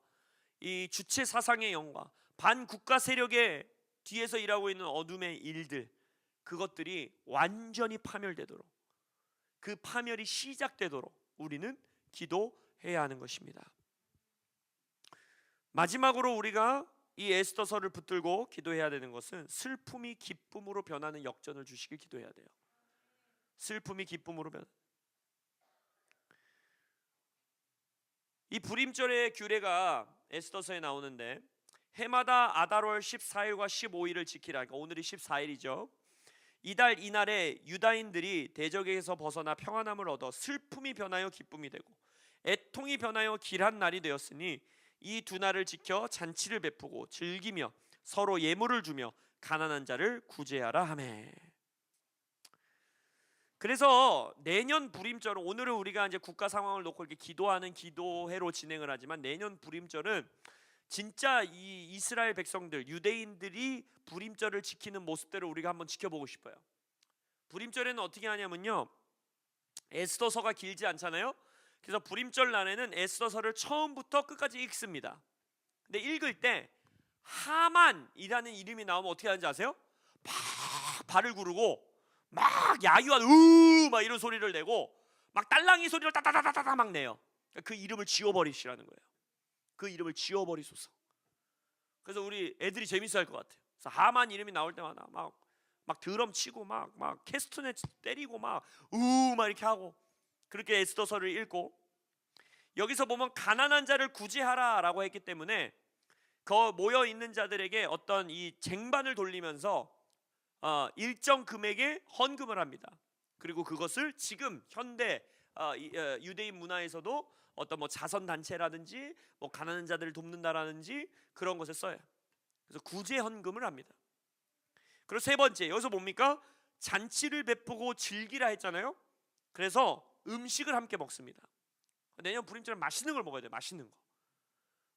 이 주체 사상의 영과 반국가 세력의 뒤에서 일하고 있는 어둠의 일들, 그것들이 완전히 파멸되도록, 그 파멸이 시작되도록 우리는 기도해야 하는 것입니다. 마지막으로 우리가 이 에스더서를 붙들고 기도해야 되는 것은 슬픔이 기쁨으로 변하는 역전을 주시길 기도해야 돼요. 슬픔이 기쁨으로 변. 이 불임절의 규례가 에스더서에 나오는데 해마다 아달월 14일과 15일을 지키라. 그러니까 오늘이 14일이죠. 이달 이날에 유다인들이 대적에서 벗어나 평안함을 얻어 슬픔이 변하여 기쁨이 되고 애통이 변하여 길한 날이 되었으니 이 두 날을 지켜 잔치를 베푸고 즐기며 서로 예물을 주며 가난한 자를 구제하라 하매. 그래서 내년 부림절은, 오늘은 우리가 이제 국가 상황을 놓고 이렇게 기도하는 기도회로 진행을 하지만, 내년 부림절은 진짜 이 이스라엘 백성들, 유대인들이 부림절을 지키는 모습들을 우리가 한번 지켜보고 싶어요. 부림절에는 어떻게 하냐면요, 에스더서가 길지 않잖아요. 그래서 부림절 날에는 에스더서를 처음부터 끝까지 읽습니다. 근데 읽을 때 하만이라는 이름이 나오면 어떻게 하는지 아세요? 막 발을 구르고 막 야유한 막 이런 소리를 내고 막 딸랑이 소리를 따다다다다 막 내요. 그 이름을 지워버리시라는 거예요. 그 이름을 지워버리소서. 그래서 우리 애들이 재밌어할 것 같아요. 그래서 하만 이름이 나올 때마다 막 드럼 치고 막 캐스터넷 때리고 막 이렇게 하고, 그렇게 에스더서를 읽고, 여기서 보면 가난한 자를 구제하라라고 했기 때문에 그 모여 있는 자들에게 어떤 이 쟁반을 돌리면서 일정 금액의 헌금을 합니다. 그리고 그것을 지금 현대 유대인 문화에서도 어떤 뭐 자선 단체라든지 뭐 가난한 자들을 돕는다라든지 그런 것에 써요. 그래서 구제 헌금을 합니다. 그리고 세 번째, 여기서 뭡니까? 잔치를 베푸고 즐기라 했잖아요. 그래서 음식을 함께 먹습니다. 내년 부림절은 맛있는 걸 먹어야 돼요. 맛있는 거.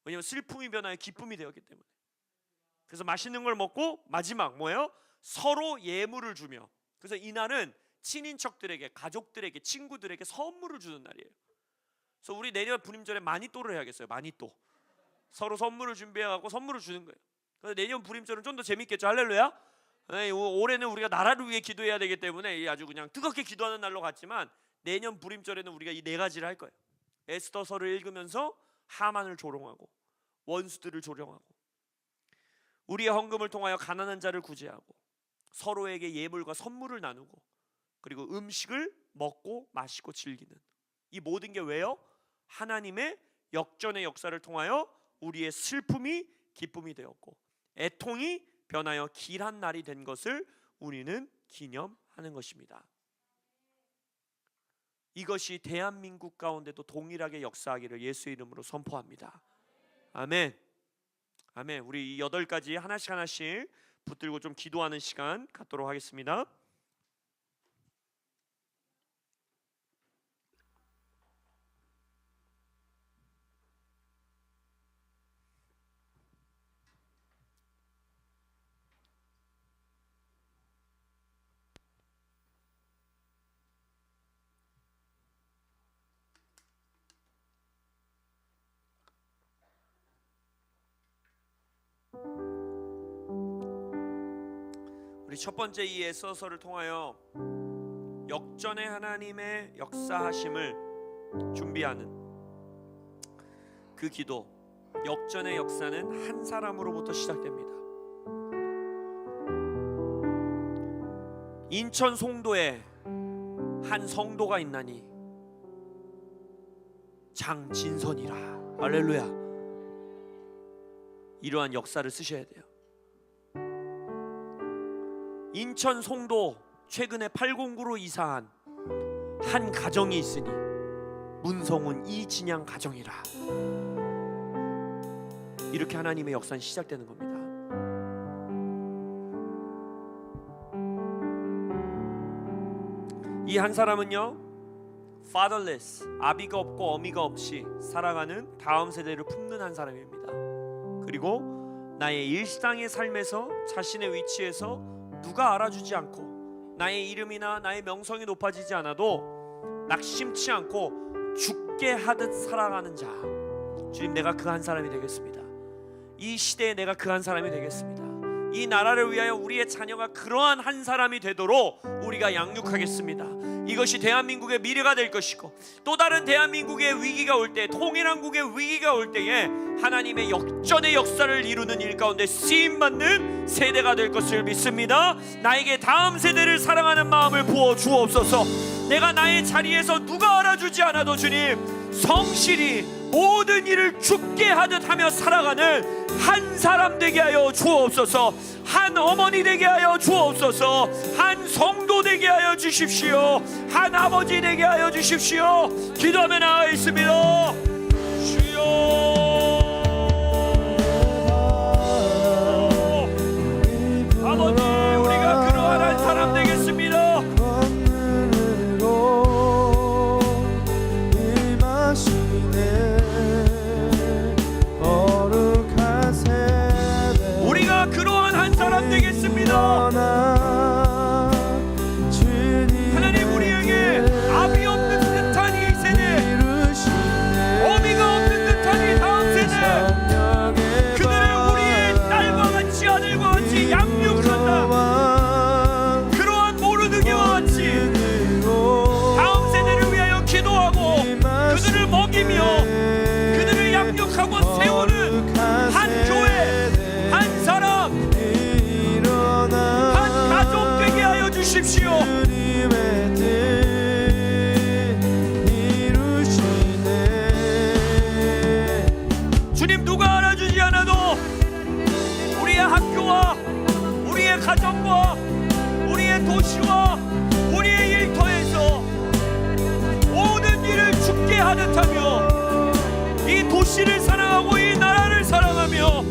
왜냐하면 슬픔이 변하여 기쁨이 되었기 때문에. 그래서 맛있는 걸 먹고 마지막 뭐예요? 서로 예물을 주며. 그래서 이날은 친인척들에게, 가족들에게, 친구들에게 선물을 주는 날이에요. 그래서 우리 내년 부림절에 마니또를 해야겠어요. 마니또. 서로 선물을 준비해갖고 선물을 주는 거예요. 그래서 내년 부림절은 좀 더 재밌겠죠. 할렐루야. 네, 올해는 우리가 나라를 위해 기도해야 되기 때문에 아주 그냥 뜨겁게 기도하는 날로 갔지만, 내년 부림절에는 우리가 이 네 가지를 할 거예요. 에스더서를 읽으면서 하만을 조롱하고 원수들을 조롱하고, 우리의 헌금을 통하여 가난한 자를 구제하고, 서로에게 예물과 선물을 나누고, 그리고 음식을 먹고 마시고 즐기는, 이 모든 게 왜요? 하나님의 역전의 역사를 통하여 우리의 슬픔이 기쁨이 되었고 애통이 변하여 길한 날이 된 것을 우리는 기념하는 것입니다. 이것이 대한민국 가운데도 동일하게 역사하기를 예수의 이름으로 선포합니다. 아멘. 아멘. 우리 이 8가지 하나씩 붙들고 좀 기도하는 시간 갖도록 하겠습니다. 우리 첫 번째 이 에스더서를 통하여 역전의 하나님의 역사하심을 준비하는 그 기도, 역전의 역사는 한 사람으로부터 시작됩니다. 인천 송도에 한 성도가 있나니 장진선이라. 할렐루야. 이러한 역사를 쓰셔야 돼요. 인천 송도 최근에 809로 이사한 한 가정이 있으니 문성훈 이진양 가정이라. 이렇게 하나님의 역사는 시작되는 겁니다. 이 한 사람은요, fatherless, 아비가 없고 어미가 없이 살아가는 다음 세대를 품는 한 사람입니다. 그리고 나의 일상의 삶에서 자신의 위치에서 누가 알아주지 않고 나의 이름이나 나의 명성이 높아지지 않아도 낙심치 않고 죽게 하듯 살아가는 자, 주님, 내가 그 한 사람이 되겠습니다. 이 시대에 내가 그 한 사람이 되겠습니다. 이 나라를 위하여 우리의 자녀가 그러한 한 사람이 되도록 우리가 양육하겠습니다. 이것이 대한민국의 미래가 될 것이고, 또 다른 대한민국의 위기가 올 때, 통일한국의 위기가 올 때에 하나님의 역전의 역사를 이루는 일 가운데 쓰임받는 세대가 될 것을 믿습니다. 나에게 다음 세대를 사랑하는 마음을 부어 주옵소서. 내가 나의 자리에서 누가 알아주지 않아도 주님, 성실히 모든 일을 죽게 하듯 하며 살아가는 한 사람 되게 하여 주옵소서. 한 어머니 되게 하여 주옵소서. 한 성도 되게 하여 주십시오. 한 아버지 되게 하여 주십시오. 기도하며 나아가겠습니다. 주여, 아버지, 우리가 그러한 한 사람 되겠습니다. 우리가 그러한 한 사람 되겠습니다. 하나님, 우리에게 아비 없는 듯한 이 세대, 어미가 없는 듯한 이 다음 세대, 그들을 우리의 딸과 같이 아들과 같이 양육한다. 그러한 모르드게와 같이 다음 세대를 위하여 기도하고 그들을 먹이며 그들을 양육하고 세우는 한 교회, 한 사람, 한 가족 되게 하여 주십시오. 주님, 누가 알아주지 않아도 우리의 학교와 우리의 가정과 우리의 도시와 우리의 일터에서 모든 일을 죽게 하듯 하며 이 도시를 사랑하고 이 나라를 사랑하며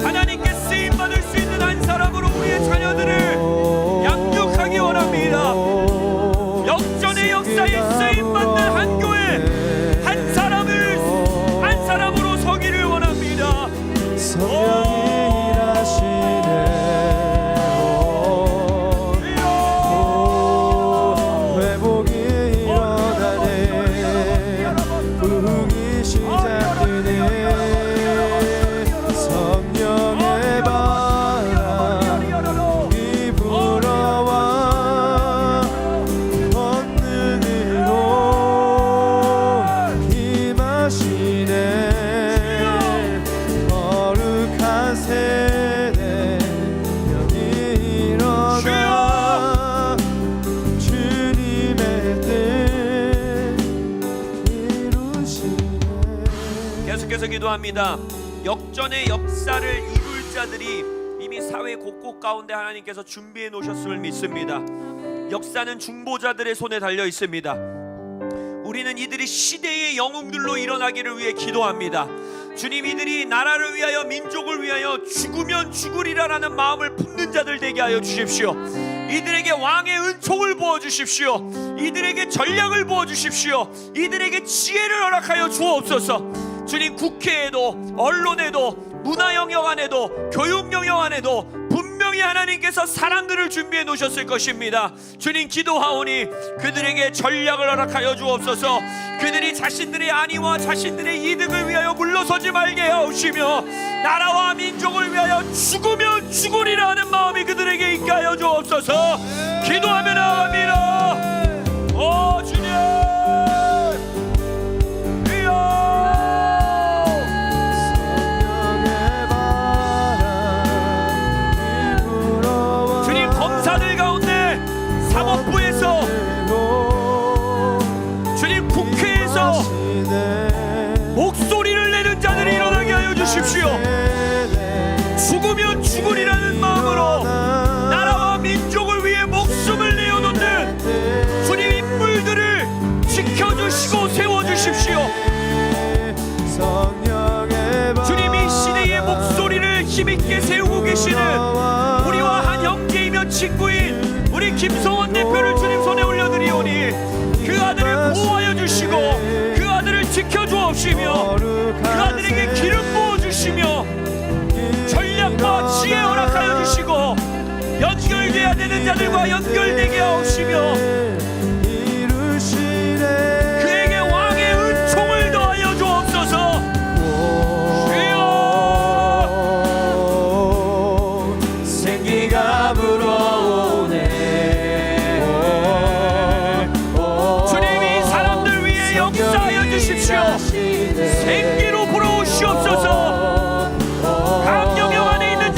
하나님께 쓰임받을 수 있는 한 사람으로 우리의 자녀들을 양육하기 원합니다. 역전의 역사에 쓰임받는 한 교회, 한 사람으로 서기를 원합니다. 계속해서 기도합니다. 역전의 역사를 이룰 자들이 이미 사회 곳곳 가운데 하나님께서 준비해 놓으셨음을 믿습니다. 역사는 중보자들의 손에 달려 있습니다. 우리는 이들이 시대의 영웅들로 일어나기를 위해 기도합니다. 주님, 이들이 나라를 위하여, 민족을 위하여 죽으면 죽으리라라는 마음을 품는 자들 되게 하여 주십시오. 이들에게 왕의 은총을 부어주십시오. 이들에게 전략을 부어주십시오. 이들에게 지혜를 허락하여 주옵소서. 주님, 국회에도 언론에도 문화 영역 안에도 교육 영역 안에도 분명히 하나님께서 사람들을 준비해 놓으셨을 것입니다. 주님, 기도하오니 그들에게 전략을 허락하여 주옵소서. 그들이 자신들의 안위와 자신들의 이득을 위하여 물러서지 말게 하옵시며 나라와 민족을 위하여 죽으면 죽으리라 하는 마음이 그들에게 있게 하여 주옵소서. 기도하며 나아갑니다. 오 주님, 검사들 가운데, 사법부에서, 주님, 국회에서 목소리를 내는 자들이 일어나게 하여 주십시오. 죽으면 죽으리라는 마음으로 나라와 민족을 위해 목숨을 내어놓는 주님, 인물들을 지켜주시고 세워주십시오. 주님, 이 시대의 목소리를 힘있게 세우고 계시는 우리와 한 형제이며 친구인 우리 김성원 대표를 주님 손에 올려드리오니 그 아들을 보호하여 주시고 그 아들을 지켜주옵시며 그 아들에게 기름 부어주시며 전략과 지혜 허락하여 주시고 연결돼야 되는 자들과 연결되게 하옵시며 그에게 왕의 은총을 더하여 주옵소서. 생기가 불어오네. 주님, 이 사람들 위해 역사하여 주십시오. 생기로 불어오시옵소서. 감령 안에 있는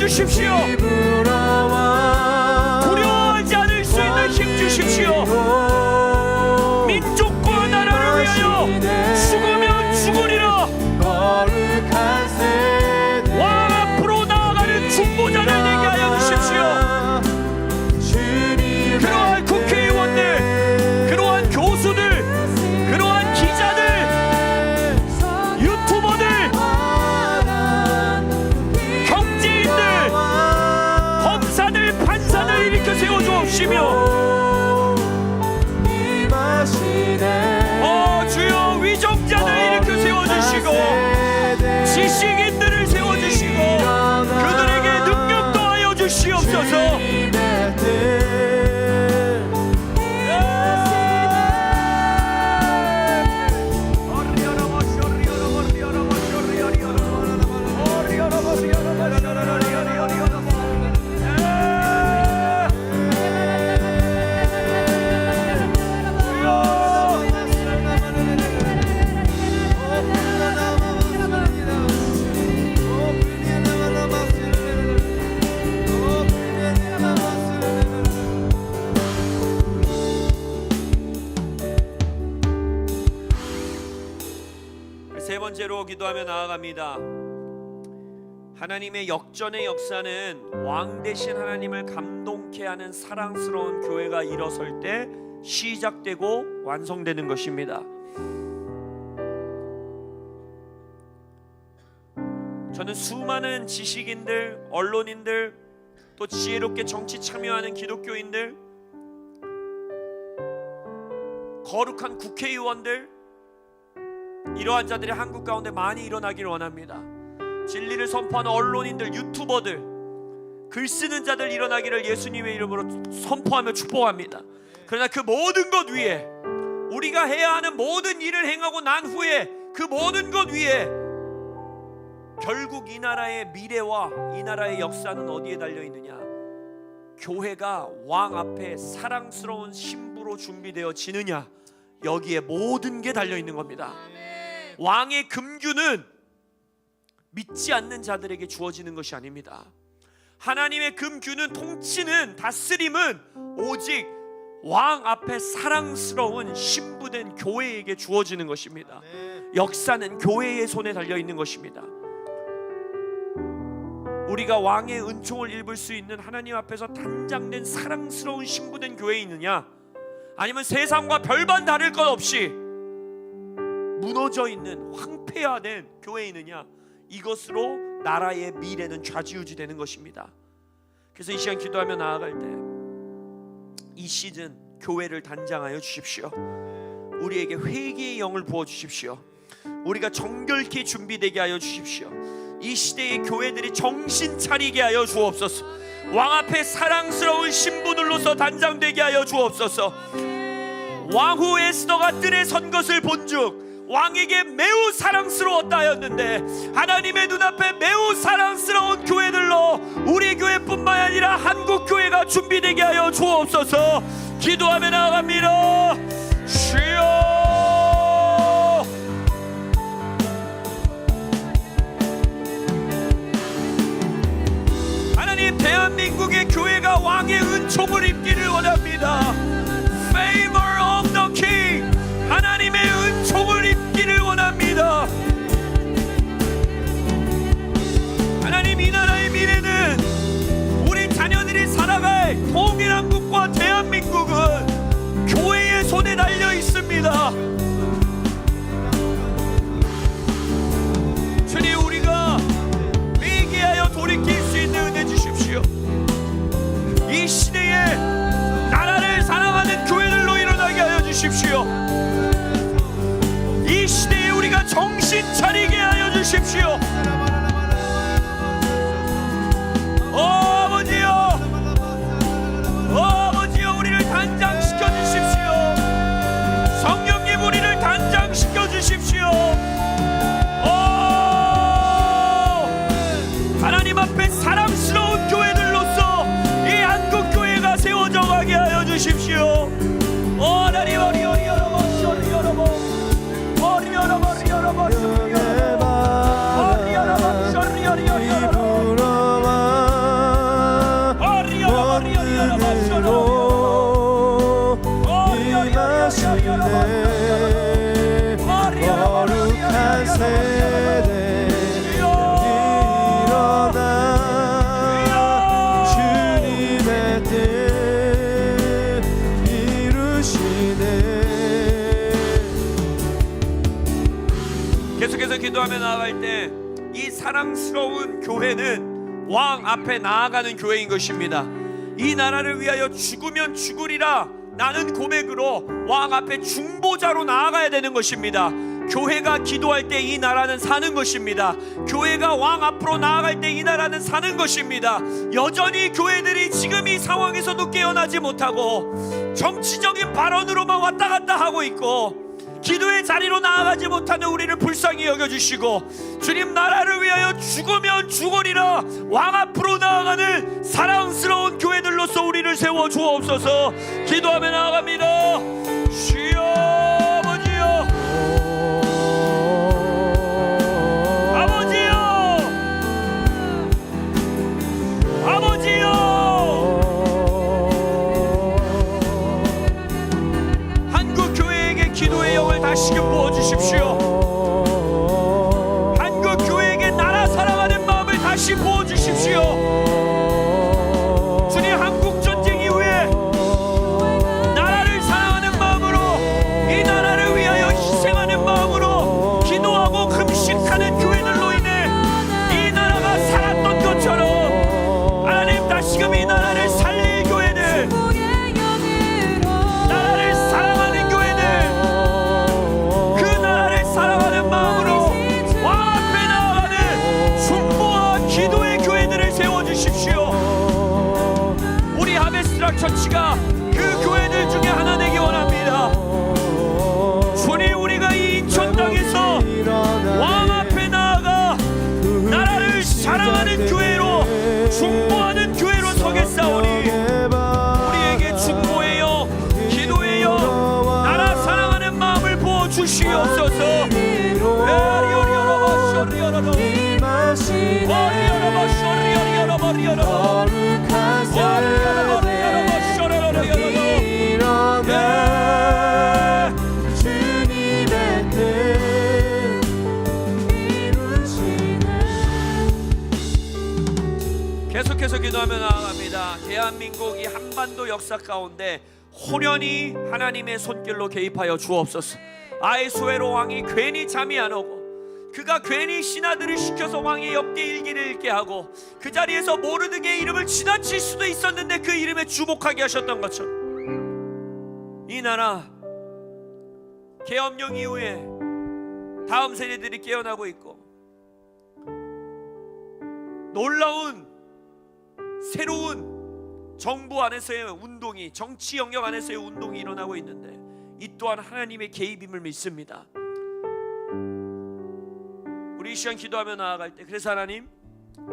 주십시오. 두려워하지 않을 수 있는 힘 주십시오. 민족과 나라를 위하여 죽으면 죽으리라. 왕 앞으로 나아가는 중보자를 되게 하여 주십시오. 그러한 국회의원들, 그러한 교수들, 그러한 기자들, 유튜버들, 경제인들, 검사들, 판사들 일으켜 세워 주옵시며 주여 위정자들 일으켜 세워주시고 지식인들을 세워주시고 그들에게 능력 더하여 주시옵소서. 세 번째로 기도하며 나아갑니다. 하나님의 역전의 역사는 왕 대신 하나님을 감동케 하는 사랑스러운 교회가 일어설 때 시작되고 완성되는 것입니다. 저는 수많은 지식인들, 언론인들, 또 지혜롭게 정치 참여하는 기독교인들, 거룩한 국회의원들, 이러한 자들이 한국 가운데 많이 일어나기를 원합니다. 진리를 선포하는 언론인들, 유튜버들, 글 쓰는 자들 일어나기를 예수님의 이름으로 선포하며 축복합니다. 그러나 그 모든 것 위에, 우리가 해야 하는 모든 일을 행하고 난 후에 그 모든 것 위에 결국 이 나라의 미래와 이 나라의 역사는 어디에 달려있느냐? 교회가 왕 앞에 사랑스러운 신부로 준비되어지느냐? 여기에 모든 게 달려있는 겁니다. 왕의 금규는 믿지 않는 자들에게 주어지는 것이 아닙니다. 하나님의 금규는, 통치는, 다스림은 오직 왕 앞에 사랑스러운 신부된 교회에게 주어지는 것입니다. 역사는 교회의 손에 달려있는 것입니다. 우리가 왕의 은총을 입을 수 있는 하나님 앞에서 단장된 사랑스러운 신부된 교회에 있느냐, 아니면 세상과 별반 다를 것 없이 무너져 있는 황폐화된 교회에 있느냐, 이것으로 나라의 미래는 좌지우지 되는 것입니다. 그래서 이 시간 기도하며 나아갈 때 이 시즌 교회를 단장하여 주십시오. 우리에게 회개의 영을 부어주십시오. 우리가 정결케 준비되게 하여 주십시오. 이 시대의 교회들이 정신 차리게 하여 주옵소서. 왕 앞에 사랑스러운 신부들로서 단장되게 하여 주옵소서. 왕후 에스더가 뜰에 선 것을 본즉 왕에게 매우 사랑스러웠다 하였는데, 하나님의 눈앞에 매우 사랑스러운 교회들로 우리 교회뿐만 아니라 한국 교회가 준비되게 하여 주옵소서. 기도하며 나아갑니다. 주여, 하나님, 대한민국의 교회가 왕의 은총을 입기를 원합니다. Favor of the King, 하나님의 은총을 입기를 원합니다. 하나님, 이 나라의 미래는, 우리 자녀들이 살아갈 통일한국과 대한민국은 교회의 손에 달려 있습니다. 주님, 우리가 회개하여 돌이킬 수 있는 은혜 주십시오. 이 시대에 나라를 사랑하는 교회들로 일어나게 하여 주십시오. 이 시대에 우리가 정신 차리게 하여 주십시오. 아버지여, 아버지여, 우리를 단장시켜 주십시오. 성령님, 우리를 단장시켜 주십시오. 하나님 앞에 사랑스러운 교회들로서 이 한국 교회가 세워져 가게 하여 주십시오. 하나님, 기도하며 나아갈 때 이 사랑스러운 교회는 왕 앞에 나아가는 교회인 것입니다. 이 나라를 위하여 죽으면 죽으리라 나는 고백으로 왕 앞에 중보자로 나아가야 되는 것입니다. 교회가 기도할 때 이 나라는 사는 것입니다. 교회가 왕 앞으로 나아갈 때 이 나라는 사는 것입니다. 여전히 교회들이 지금 이 상황에서도 깨어나지 못하고 정치적인 발언으로만 왔다 갔다 하고 있고 기도의 자리로 나아가지 못하는 우리를 불쌍히 여겨주시고 주님 나라를 위하여 죽으면 죽으리라 왕 앞으로 나아가는 사랑스러운 교회들로서 우리를 세워 주옵소서. 기도하며 나아갑니다. 주여 아버지여 아버지여 아버지여 한국 교회에게 기도의 영을 다시금 부어주십시오. 한국 교회에게 나라 사랑하는 마음을 다시 부어주십시오. 주님 한국 전쟁 이후에 나라를 사랑하는 마음으로 이 나라를 위하여 희생하는 마음으로 기도하고 금식하는 교회들로 인해 이 나라가 살았던 것처럼 하나님 다시금 이 나라를 살릴 교회들 나라를 사랑하는 교회들 그 나라를 사랑하는 마음으로 왕 앞에 나아가는 중보와 기도의 교회들을 세워주십시오. 우리 하베스락 처치가 그 교회들 중에 하나 되기 원합니다. 주님 우리가 이 인천 땅에서 왕 앞에 나아가 나라를 사랑하는 교회로 중보하는 교회로 서겠사오니 우리에게 중보해요 기도해요 나라 사랑하는 마음을 부어주시옵소서. 계속해서 기도하며 나아갑니다. 대한민국 이 한반도 역사 가운데 호련히 하나님의 손길로 개입하여 주옵소서. 아하수에로 왕이 괜히 잠이 안 오고 그가 괜히 신하들을 시켜서 왕의 엽기 일기를 읽게 하고 그 자리에서 모르드게의 이름을 지나칠 수도 있었는데 그 이름에 주목하게 하셨던 것처럼 이 나라 계엄령 이후에 다음 세대들이 깨어나고 있고 놀라운 새로운 정부 안에서의 운동이 정치 영역 안에서의 운동이 일어나고 있는데 이 또한 하나님의 개입임을 믿습니다. 우리 이 시간 기도하며 나아갈 때 그래서 하나님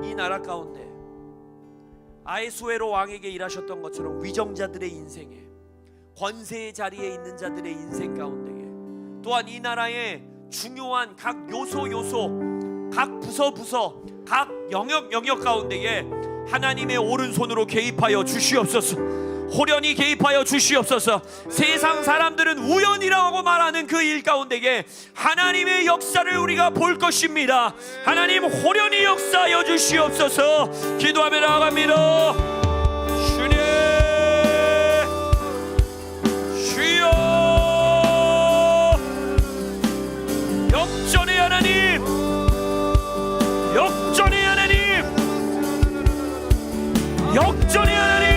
이 나라 가운데 아하수에로 왕에게 일하셨던 것처럼 위정자들의 인생에 권세의 자리에 있는 자들의 인생 가운데에 또한 이 나라의 중요한 각 요소 각 부서 각 영역 가운데에 하나님의 오른손으로 개입하여 주시옵소서. 호련히 개입하여 주시옵소서. 세상 사람들은 우연이라고 말하는 그 일 가운데에 하나님의 역사를 우리가 볼 것입니다. 하나님 호련히 역사하여 주시옵소서. 기도하며 나아갑니다. 주님 주여 역전의 하나님 역전의 하나님 역전의 하나님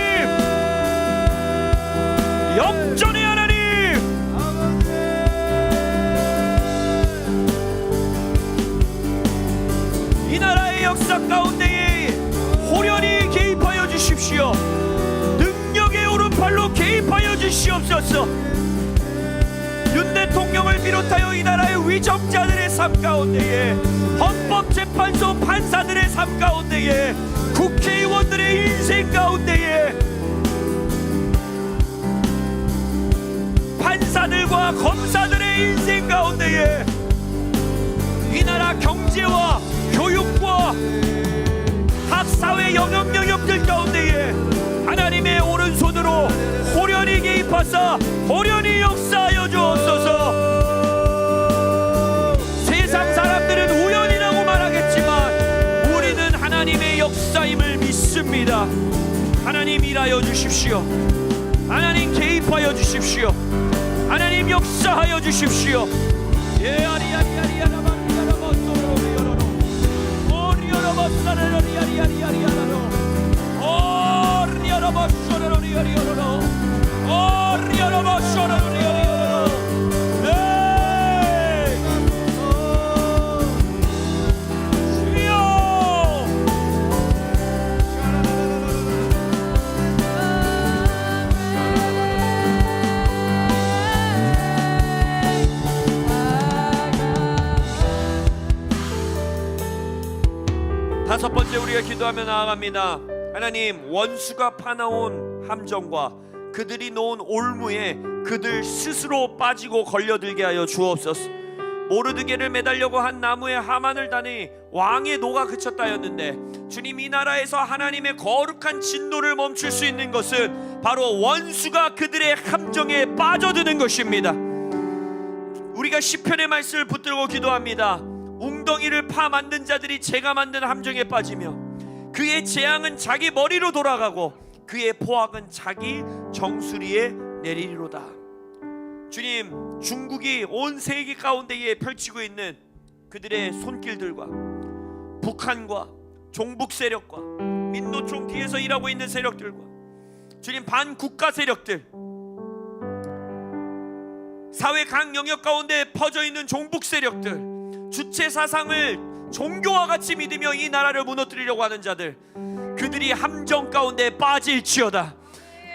역전의 하나님 이 나라의 역사 가운데에 호련히 개입하여 주십시오. 능력의 오른팔로 개입하여 주시옵소서. 윤 대통령을 비롯하여 이 나라의 위정자들의 삶 가운데에 헌법재판소 판사들의 삶 가운데에 국회의원들의 인생 가운데에 판사들과 검사들의 인생 가운데에 이 나라 경제와 교육과 각 사회 영역들 가운데에 하나님의 오른손으로 호련히 개입하사 호련히 역사하여 주옵소서. 세상 사람들은 우연이라고 말하겠지만 우리는 하나님의 역사임을 믿습니다. 하나님 일하여 주십시오. 하나님 개입하여 주십시오. 하나님 역사하여 주십시오. 예 아리아리아리아라바리아라바소로 다섯 번째 우리가 기도하며 나아갑니다. 하나님, 원수가 파나온 함정과 그들이 놓은 올무에 그들 스스로 빠지고 걸려들게 하여 주옵소서. 모르드게를 매달려고 한 나무에 하만을 다니 왕의 노가 그쳤다였는데, 주님, 이 나라에서 하나님의 거룩한 진노를 멈출 수 있는 것은 바로 원수가 그들의 함정에 빠져드는 것입니다. 우리가 시편의 말씀을 붙들고 기도합니다. 웅덩이를 파 만든 자들이 제가 만든 함정에 빠지며 그의 재앙은 자기 머리로 돌아가고 그의 포악은 자기 정수리에 내리리로다. 주님, 중국이 온 세계 가운데에 펼치고 있는 그들의 손길들과 북한과 종북 세력과 민노총 뒤에서 일하고 있는 세력들과 주님, 반국가 세력들, 사회 각 영역 가운데 퍼져 있는 종북 세력들, 주체 사상을 종교와 같이 믿으며 이 나라를 무너뜨리려고 하는 자들, 그들이 함정 가운데 빠질지어다.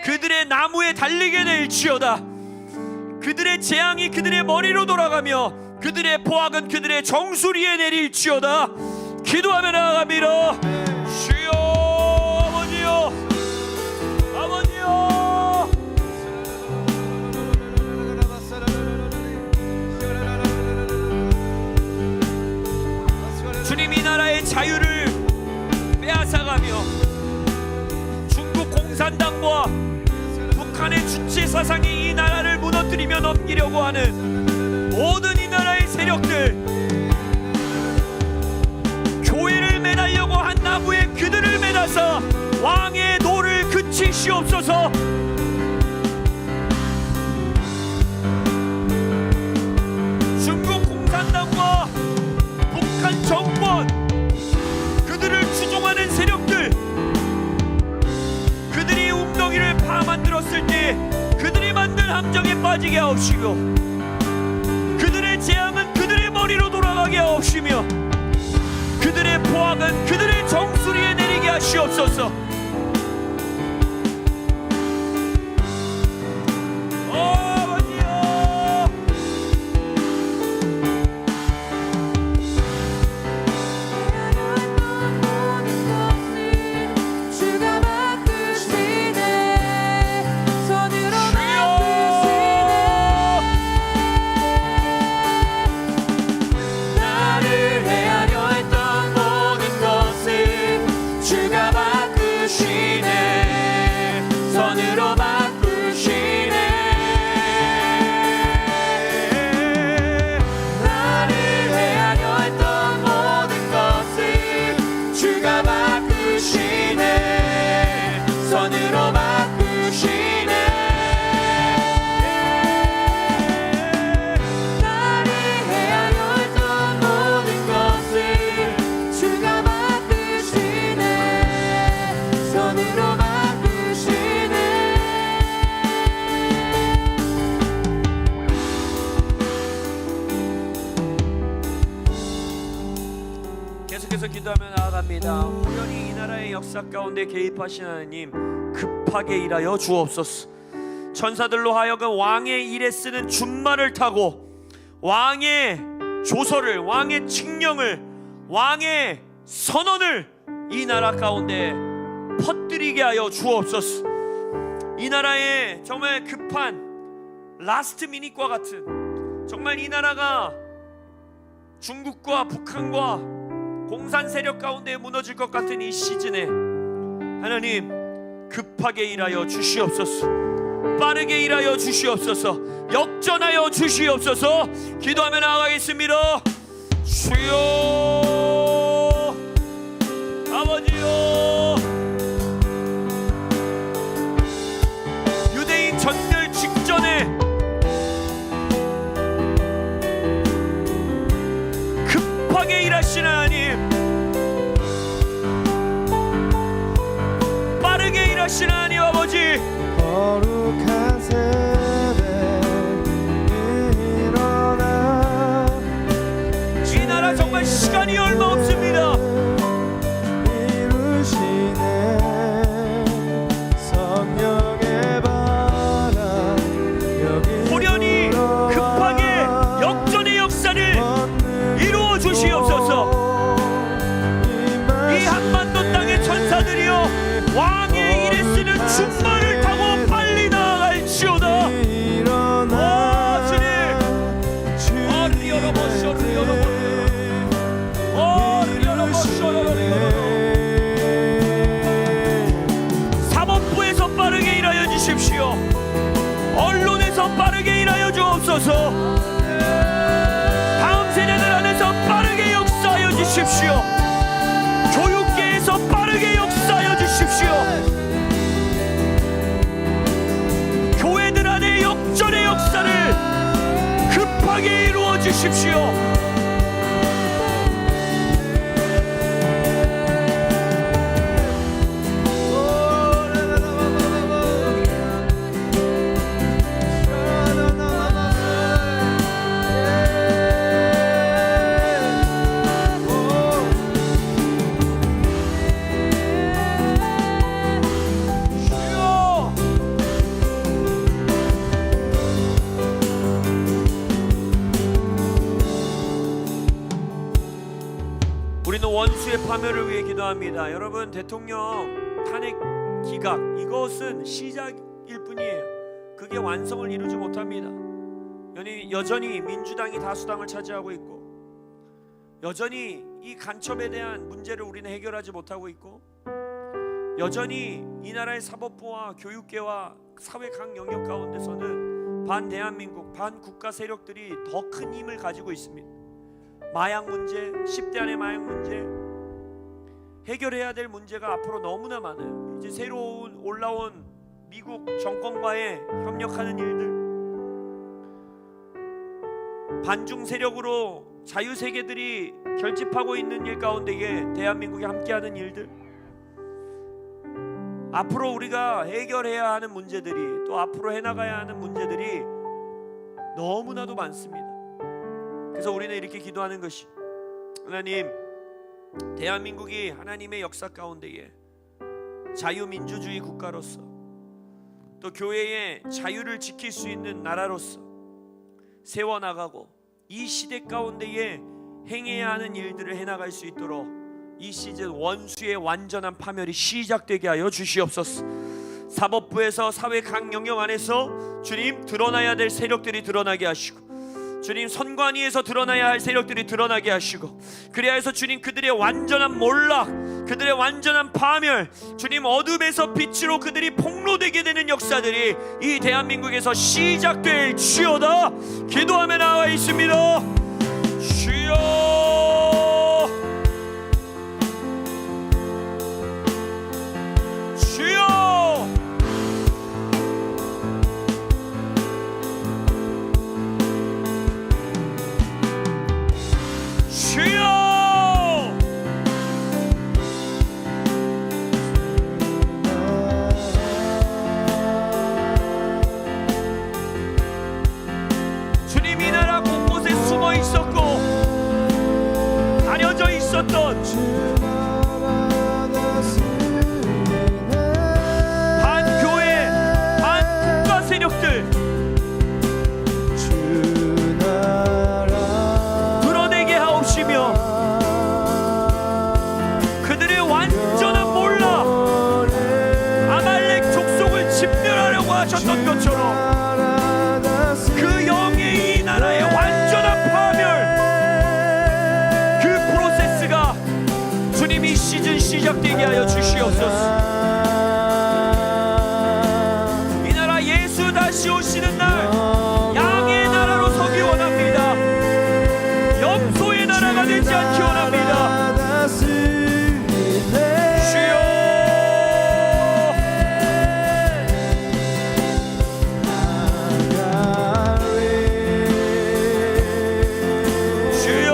그들의 나무에 달리게 될지어다. 그들의 재앙이 그들의 머리로 돌아가며 그들의 포악은 그들의 정수리에 내릴지어다. 기도하며 나아갑니다. 주여, 아버지여, 아버지여. 주님, 이 나라의 자유를 빼앗아가며 중국 공산당과 북한의 주체 사상이 이 나라를 무너뜨리며 넘기려고 하는 모든 이 나라의 세력들, 교회를 매달려고 한 나무에 그들을 매다사 왕의 노를 그치시옵소서. 중국 공산당과 북한 정권, 그들을 추종하는 세력들, 그들이 웅덩이를 파 만들었을 때 그들이 만든 함정에 빠지게 하옵시며 그들의 재앙은 그들의 머리로 돌아가게 하옵시며 그들의 포악은 그들의 정수리에 내리게 하시옵소서. 계속해서 기도하며 나아갑니다. 우연히 이 나라의 역사 가운데 개입하신 하나님, 급하게 일하여 주옵소서. 천사들로 하여금 왕의 일에 쓰는 준말을 타고 왕의 조서를, 왕의 칙령을, 왕의 선언을 이 나라 가운데 퍼뜨리게 하여 주옵소서. 이 나라의 정말 급한 라스트 미닛과 같은, 정말 이 나라가 중국과 북한과 공산 세력 가운데 무너질 것 같은 이 시즌에 하나님, 급하게 일하여 주시옵소서. 빠르게 일하여 주시옵소서. 역전하여 주시옵소서. 기도하며 나아가겠습니다. 주여, 아버지여, 유대인 전멸 직전에 급하게 일하시는 하나님, 거룩하신 하나님 아버지, 거룩한 세대 일어나 이 나라 정말 시간이 얼마 없습니다. 이루시네 성령의 바람 여기 호련히 급하게 역전의 역사를 이루어 주시옵소서. 이 한반도 땅의 천사들이여 왕의 일에 쓰는 준말을 타고 빨리 나아갈지어다. 오 주님, 어리여러버쇼 사법부에서 빠르게 일하여 주십시오. 언론에서 빠르게 일하여 주옵소서. 다음 세대들 안에서 빠르게 역사하여 주십시오. 교육계에서 빠르게 역사하여 주십시오. 교회들 안에 역전의 역사를 급하게 이루어 주십시오. 우리는 원수의 파멸을 위해 기도합니다. 여러분, 대통령 탄핵 기각, 이것은 시작일 뿐이에요. 그게 완성을 이루지 못합니다. 여전히 민주당이 다수당을 차지하고 있고, 여전히 이 간첩에 대한 문제를 우리는 해결하지 못하고 있고, 여전히 이 나라의 사법부와 교육계와 사회 각 영역 가운데서는 반대한민국, 반국가 세력들이 더 큰 힘을 가지고 있습니다. 마약 문제, 10대 안의 마약 문제, 해결해야 될 문제가 앞으로 너무나 많아요. 이제 새로운 올라온 미국 정권과의 협력하는 일들, 반중 세력으로 자유세계들이 결집하고 있는 일 가운데에 대한민국이 함께하는 일들, 앞으로 우리가 해결해야 하는 문제들이, 또 앞으로 해나가야 하는 문제들이 너무나도 많습니다. 그래서 우리는 이렇게 기도하는 것이, 하나님, 대한민국이 하나님의 역사 가운데에 자유민주주의 국가로서, 또 교회의 자유를 지킬 수 있는 나라로서 세워나가고, 이 시대 가운데에 행해야 하는 일들을 해나갈 수 있도록 이 시즌 원수의 완전한 파멸이 시작되게 하여 주시옵소서. 사법부에서 사회 각 영역 안에서 주님, 드러나야 될 세력들이 드러나게 하시고, 주님, 선관위에서 드러나야 할 세력들이 드러나게 하시고, 그래야 해서 주님, 그들의 완전한 몰락, 그들의 완전한 파멸, 주님, 어둠에서 빛으로 그들이 폭로되게 되는 역사들이 이 대한민국에서 시작될 주여다. 기도하며 나와 있습니다. 주여, 주여, 주여. 주님, 이 나라 곳곳에 숨어 있었고 가려져 있었던 반교회, 반국가 세력들 드러내게 하옵시며, 그들의 완전한 몰락, 아말렉 족속을 진멸하려고 하셨던 것처럼 그 영의 이 나라의 완전한 파멸, 그 프로세스가 주님 이 시즌 시작되게 하여 주시옵소서. 이 나라 예수 다시 오시는 날 양의 나라로 서기 원합니다. 염소의 나라가 되지 않기 원합니다. 주여, 주여,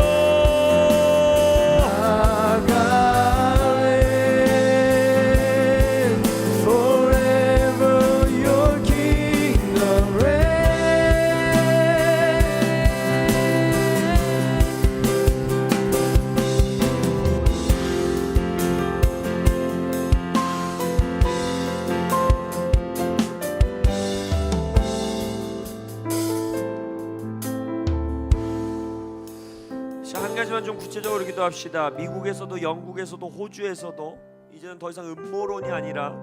가지만 좀 구체적으로 기도합시다. 미국에서도 영국에서도 호주에서도 이제는 더 이상 음모론이 아니라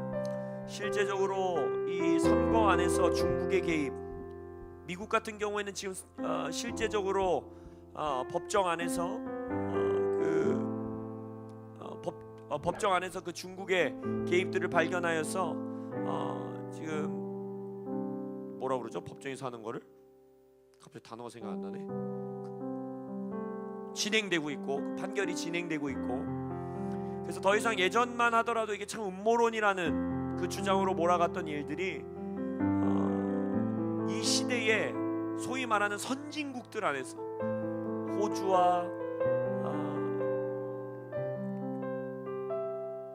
실제적으로 이 선거 안에서 중국의 개입, 미국 같은 경우에는 지금 실제적으로 법정 안에서 법정 안에서 그 중국의 개입들을 발견하여서 지금 뭐라 그러죠? 법정에서 하는 거를 갑자기 단어가 생각 안 나네. 진행되고 있고 그 판결이 진행되고 있고, 그래서 더 이상 예전만 하더라도 이게 참 음모론이라는 그 주장으로 몰아갔던 일들이 이 시대에 소위 말하는 선진국들 안에서 호주와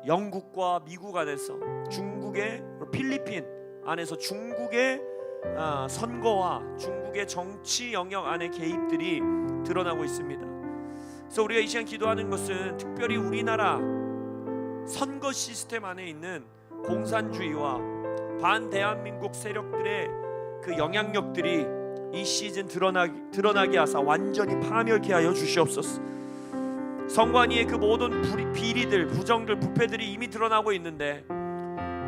영국과 미국 안에서 중국의 필리핀 안에서 중국의 선거와 중국의 정치 영역 안의 개입들이 드러나고 있습니다. 그래서 우리가 이 시간 기도하는 것은 특별히 우리나라 선거 시스템 안에 있는 공산주의와 반대한민국 세력들의 그 영향력들이 이 시즌 드러나게 하사 완전히 파멸케 하여 주시옵소서. 선관위의 그 모든 비리들, 부정들, 부패들이 이미 드러나고 있는데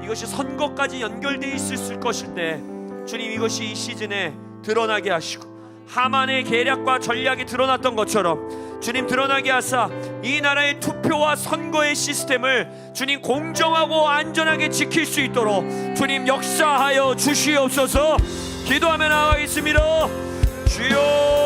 이것이 선거까지 연결되어 있을 것인데 주님, 이것이 이 시즌에 드러나게 하시고 하만의 계략과 전략이 드러났던 것처럼 주님 드러나게 하사 이 나라의 투표와 선거의 시스템을 주님 공정하고 안전하게 지킬 수 있도록 주님 역사하여 주시옵소서. 기도하며 나아가겠습니다. 주여,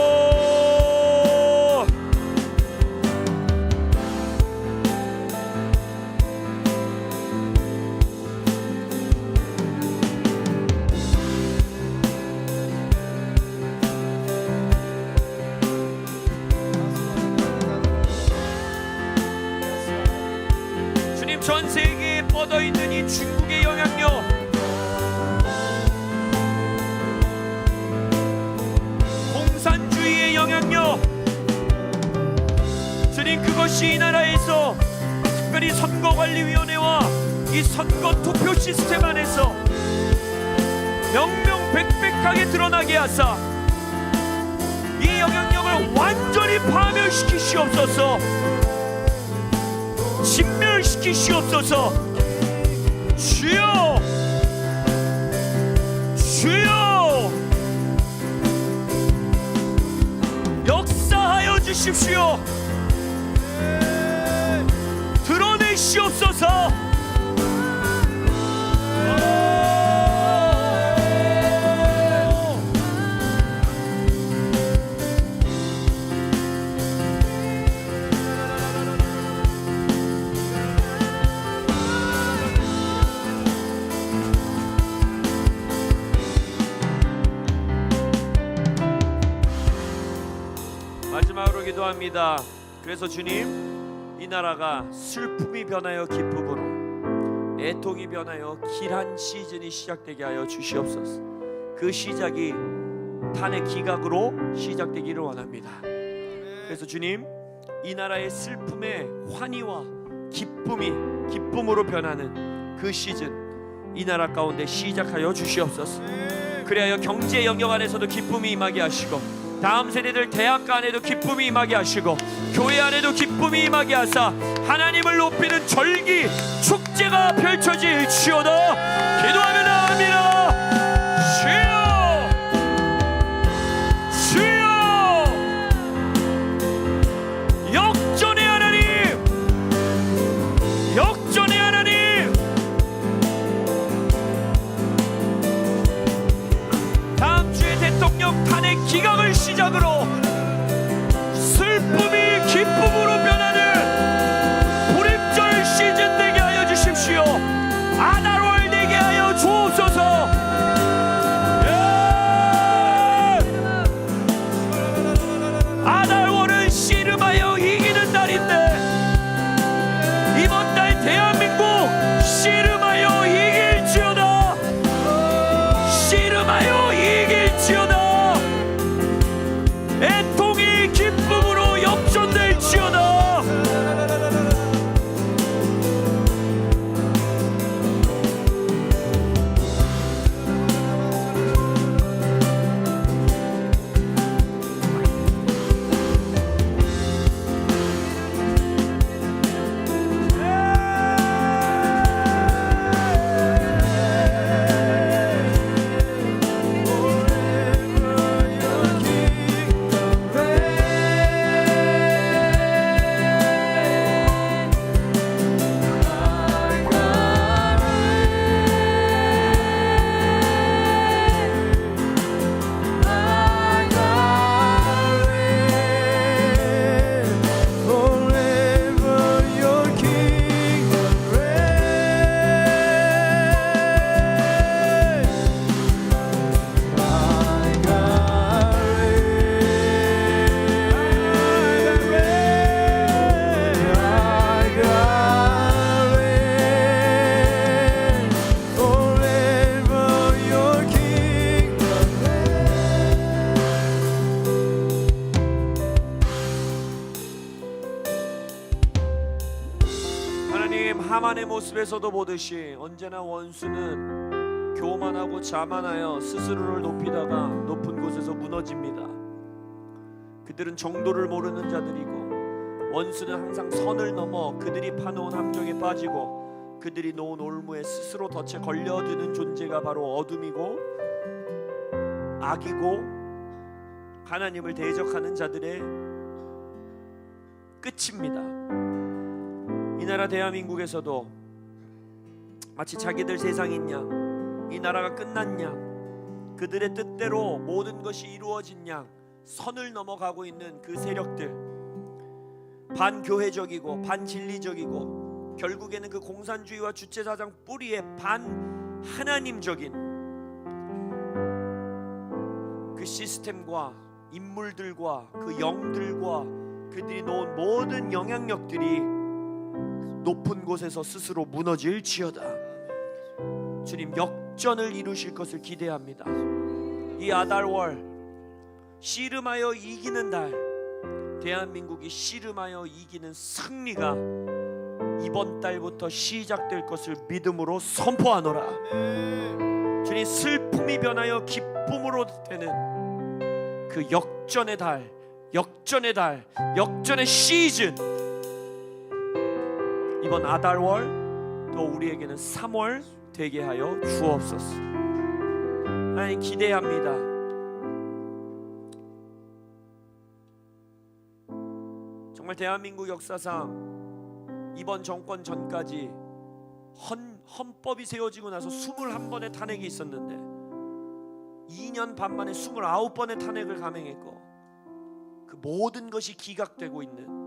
전 세계에 뻗어있는 이 중국의 영향력, 공산주의의 영향력, 주님 그것이 이 나라에서 특별히 선거관리위원회와 이 선거 투표 시스템 안에서 명명백백하게 드러나게 하사 이 영향력을 완전히 파멸시키시옵소서. 진멸시키시옵소서. 주여, 주여, 역사하여 주십시오. 드러내시옵소서. 마지막으로 기도합니다. 그래서 주님, 이 나라가 슬픔이 변하여 기쁨으로, 애통이 변하여 길한 시즌이 시작되게 하여 주시옵소서. 그 시작이 탄핵 기각으로 시작되기를 원합니다. 그래서 주님, 이 나라의 슬픔의 환희와 기쁨으로 변하는 그 시즌 이 나라 가운데 시작하여 주시옵소서. 그리하여 경제 영역 안에서도 기쁨이 임하게 하시고, 다음 세대들 대학가 안에도 기쁨이 임하게 하시고, 교회 안에도 기쁨이 임하게 하사 하나님을 높이는 절기 축제가 펼쳐질지어다. 기도하며 나아갑니다. 주여, 주여, 역전의 하나님, 역전의 하나님, 다음 주에 대통령 탄핵 기각을 시작으로 슬픔이 기쁨으로 변하는 불임절 시즌 되게 하여 주십시오. 아달월 되게 하여 주옵소서. 아달월은 씨름하여 이기는 달인데 이번 달 대한민국 씨름하여 이길지어다. 씨름하여 이길지어다. 애통이 기쁨으로 역전될지어다. 하만의 모습에서도 보듯이 언제나 원수는 교만하고 자만하여 스스로를 높이다가 높은 곳에서 무너집니다. 그들은 정도를 모르는 자들이고 원수는 항상 선을 넘어 그들이 파놓은 함정에 빠지고 그들이 놓은 올무에 스스로 덫에 걸려드는 존재가 바로 어둠이고 악이고 하나님을 대적하는 자들의 끝입니다. 이 나라 대한민국에서도 마치 자기들 세상인 양, 이 나라가 끝난 양, 그들의 뜻대로 모든 것이 이루어진 양 선을 넘어가고 있는 그 세력들, 반교회적이고 반진리적이고 결국에는 그 공산주의와 주체사상 뿌리에 반하나님적인 그 시스템과 인물들과 그 영들과 그들이 놓은 모든 영향력들이 높은 곳에서 스스로 무너질지어다. 주님 역전을 이루실 것을 기대합니다. 이 아달월 씨름하여 이기는 달, 대한민국이 씨름하여 이기는 승리가 이번 달부터 시작될 것을 믿음으로 선포하노라. 주님 슬픔이 변하여 기쁨으로 되는 그 역전의 달, 역전의 달, 역전의 시즌, 이번 아달월 또 우리에게는 3월 되게 하여 주옵소서. 하나님 기대합니다. 정말 대한민국 역사상 이번 정권 전까지 헌법이 세워지고 나서 21번의 탄핵이 있었는데 2년 반 만에 29번의 탄핵을 감행했고 그 모든 것이 기각되고 있는,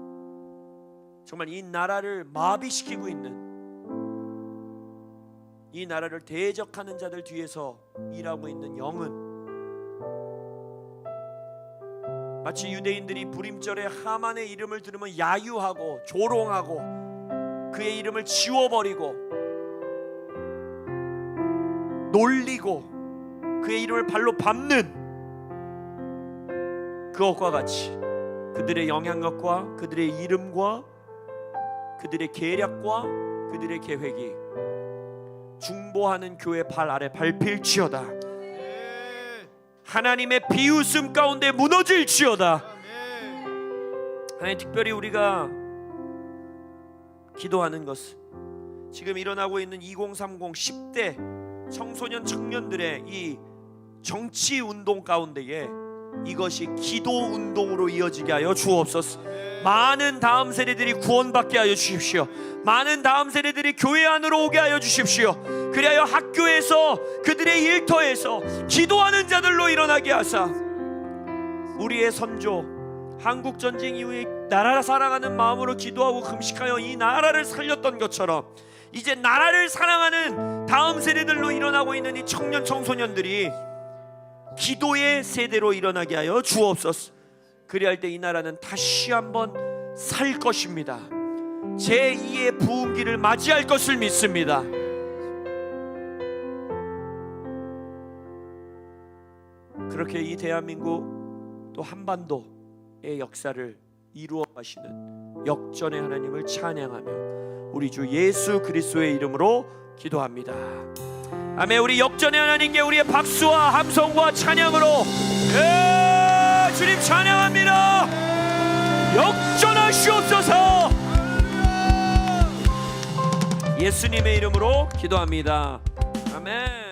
정말 이 나라를 마비시키고 있는, 이 나라를 대적하는 자들 뒤에서 일하고 있는 영은 마치 유대인들이 부림절에 하만의 이름을 들으면 야유하고 조롱하고 그의 이름을 지워버리고 놀리고 그의 이름을 발로 밟는 그것과 같이 그들의 영향력과 그들의 이름과 그들의 계략과 그들의 계획이 중보하는 교회 발 아래 밟힐지어다. 하나님의 비웃음 가운데 무너질지어다. 하나님, 특별히 우리가 기도하는 것은 지금 일어나고 있는 2030 10대 청소년 청년들의 이 정치 운동 가운데에 이것이 기도 운동으로 이어지게 하여 주옵소서. 많은 다음 세대들이 구원받게 하여 주십시오. 많은 다음 세대들이 교회 안으로 오게 하여 주십시오. 그리하여 학교에서 그들의 일터에서 기도하는 자들로 일어나게 하사 우리의 선조 한국 전쟁 이후에 나라 사랑하는 마음으로 기도하고 금식하여 이 나라를 살렸던 것처럼 이제 나라를 사랑하는 다음 세대들로 일어나고 있는 이 청년 청소년들이 기도의 세대로 일어나게 하여 주옵소서. 그리할 때 이 나라는 다시 한번 살 것입니다. 제2의 부흥기를 맞이할 것을 믿습니다. 그렇게 이 대한민국 또 한반도의 역사를 이루어 가시는 역전의 하나님을 찬양하며 우리 주 예수 그리스도의 이름으로 기도합니다. 아멘. 우리 역전의 하나님께 우리의 박수와 함성과 찬양으로 주님 찬양합니다. 역전하시옵소서. 예수님의 이름으로 기도합니다. 아멘.